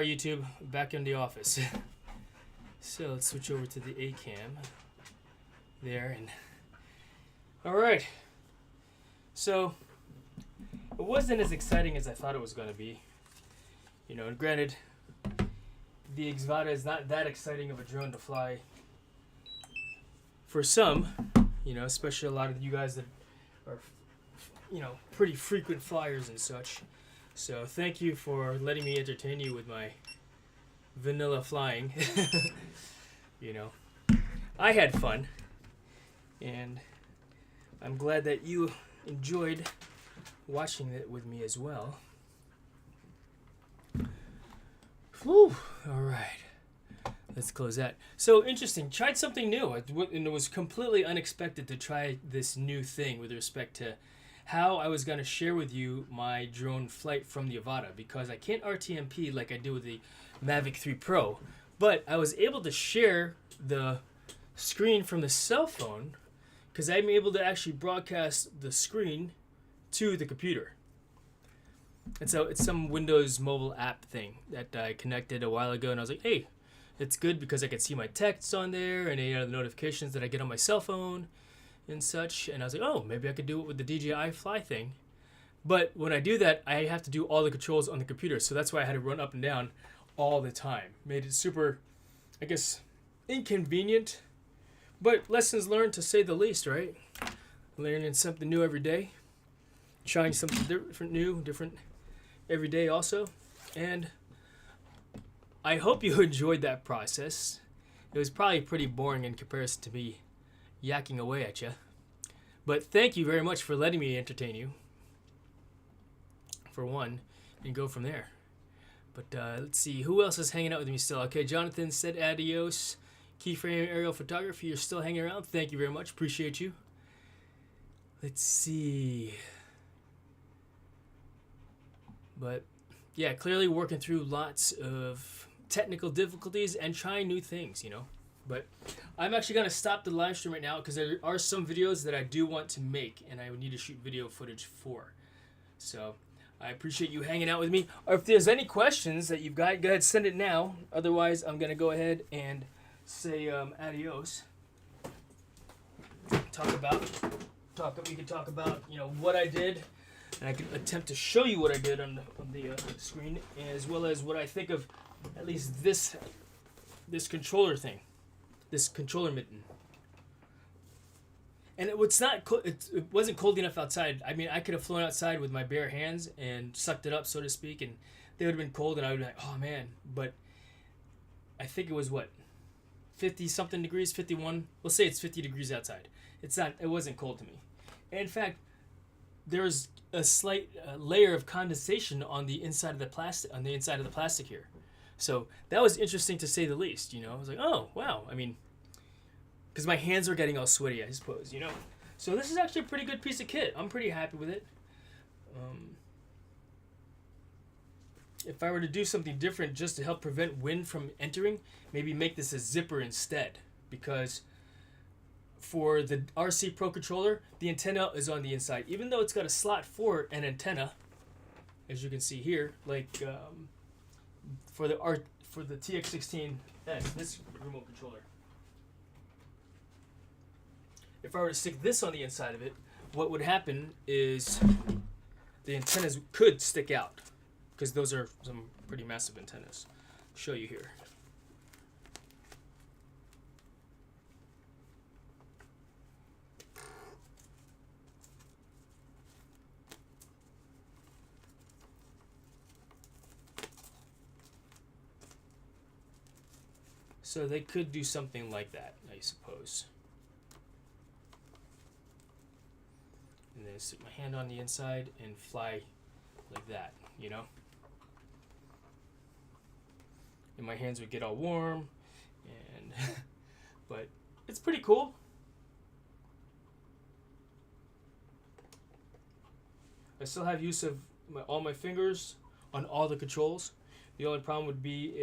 S1: Sorry, YouTube. Back in the office. So let's switch over to the A cam. There and. All right. So it wasn't as exciting as I thought it was going to be. You know, and granted, the Xvada is not that exciting of a drone to fly. For some, you know, especially a lot of you guys that are, you know, pretty frequent flyers and such. So thank you for letting me entertain you with my vanilla flying. You know, I had fun, and I'm glad that you enjoyed watching it with me as well. Whew. All right. Let's close that. So interesting. Tried something new. And it was completely unexpected to try this new thing with respect to how I was going to share with you my drone flight from the Avata, because I can't RTMP like I do with the Mavic 3 Pro, but I was able to share the screen from the cell phone because I'm able to actually broadcast the screen to the computer. And so it's some Windows mobile app thing that I connected a while ago, and I was like, hey, it's good because I can see my texts on there and any other notifications that I get on my cell phone and such. And I was like, oh, maybe I could do it with the DJI Fly thing. But when I do that, I have to do all the controls on the computer. So that's why I had to run up and down all the time. Made it super, I guess, inconvenient. But lessons learned, to say the least, right? Learning something new every day. Trying something different every day also. And I hope you enjoyed that process. It was probably pretty boring in comparison to me yakking away at you. But thank you very much for letting me entertain you, for one, and go from there. But let's see, who else is hanging out with me still? Okay, Jonathan said adios. Keyframe aerial photography, you're still hanging around. Thank you very much. Appreciate you. Let's see. But yeah, clearly working through lots of technical difficulties and trying new things, you know. But I'm actually going to stop the live stream right now because there are some videos that I do want to make and I would need to shoot video footage for. So I appreciate you hanging out with me. Or if there's any questions that you've got, go ahead, send it now. Otherwise, I'm going to go ahead and say adios. We can talk about, you know, what I did. And I can attempt to show you what I did on the screen, as well as what I think of at least this controller thing, this controller mitten. And it wasn't cold enough outside. I mean, I could have flown outside with my bare hands and sucked it up, so to speak, and they would have been cold, and I would be like, oh man. But I think it was 50 something degrees, 51. We'll say it's 50 degrees outside. It wasn't cold to me. And in fact, there's a slight layer of condensation on the inside of the plastic here. So that was interesting to say the least, you know. I was like, oh, wow. I mean, because my hands were getting all sweaty, I suppose, you know. So this is actually a pretty good piece of kit. I'm pretty happy with it. If I were to do something different just to help prevent wind from entering, maybe make this a zipper instead. Because for the RC Pro controller, the antenna is on the inside. Even though it's got a slot for an antenna, as you can see here, like for the TX16S, this remote controller. If I were to stick this on the inside of it, what would happen is the antennas could stick out, because those are some pretty massive antennas. I'll show you here. So they could do something like that, I suppose. And then stick my hand on the inside and fly like that, you know? And my hands would get all warm, and but it's pretty cool. I still have use of all my fingers on all the controls. The only problem would be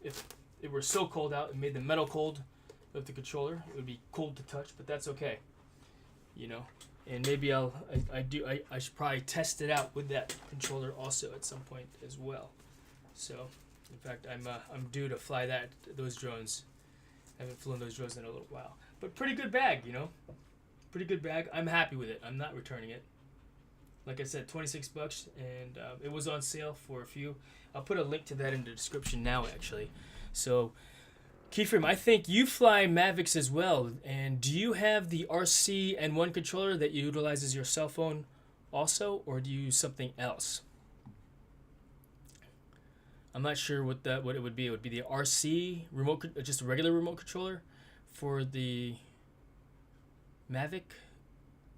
S1: if it were so cold out, it made the metal cold of the controller. It would be cold to touch, but that's okay, you know. And maybe I should probably test it out with that controller also at some point as well. So In fact, I'm due to fly those drones. I haven't flown those drones in a little while, but pretty good bag, you know. Pretty good bag. I'm happy with it. I'm not returning it. Like I said, $26, and it was on sale for a few. I'll put a link to that in the description now, actually. So, Keyframe, I think you fly Mavics as well. And do you have the RC and one controller that utilizes your cell phone also, or do you use something else? I'm not sure what it would be. It would be the RC remote, just a regular remote controller for the Mavic.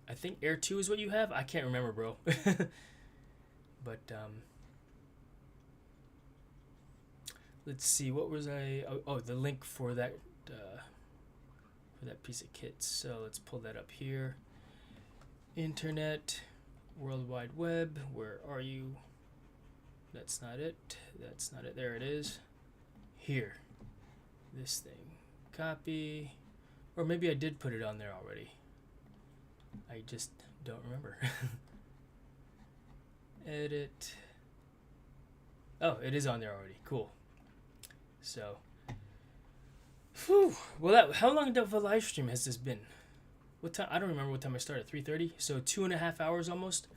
S1: I think Air 2 is what you have. I can't remember, bro. But let's see. What was I? Oh, the link for that piece of kit. So let's pull that up here. Internet, World Wide Web. Where are you? That's not it. That's not it. There it is. Here. This thing. Copy. Or maybe I did put it on there already. I just don't remember. Edit. Oh, it is on there already. Cool. So. Whew. Well, how long of a live stream has this been? What time? I don't remember what time I started. 3:30. So 2.5 hours almost.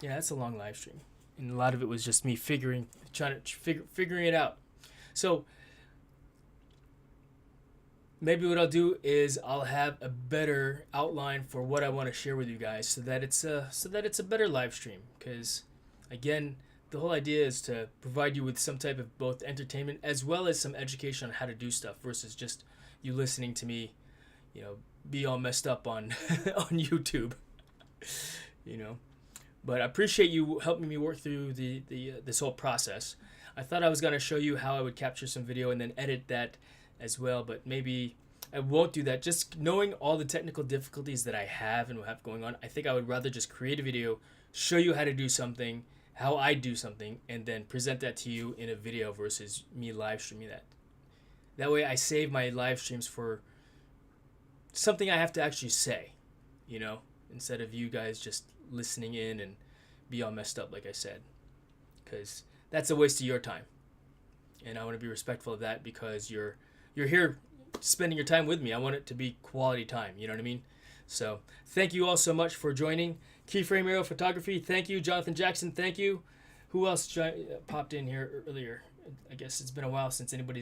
S1: Yeah, that's a long live stream. And a lot of it was just me figuring it out. So maybe what I'll do is I'll have a better outline for what I want to share with you guys, so that it's a better live stream. Because again, the whole idea is to provide you with some type of both entertainment as well as some education on how to do stuff, versus just you listening to me, you know, be all messed up on on YouTube, you know. But I appreciate you helping me work through this whole process. I thought I was going to show you how I would capture some video and then edit that as well, but maybe I won't do that. Just knowing all the technical difficulties that I have and have going on, I think I would rather just create a video, show you how to do something, how I do something, and then present that to you in a video versus me live streaming that. That way I save my live streams for something I have to actually say, you know, instead of you guys just listening in and be all messed up, like I said, because that's a waste of your time, and I want to be respectful of that, because you're here spending your time with me. I want it to be quality time, you know what I mean? So thank you all so much for joining. Keyframe Aerial Photography, thank you. Jonathan Jackson, thank you. Who else popped in here earlier? I guess it's been a while since anybody's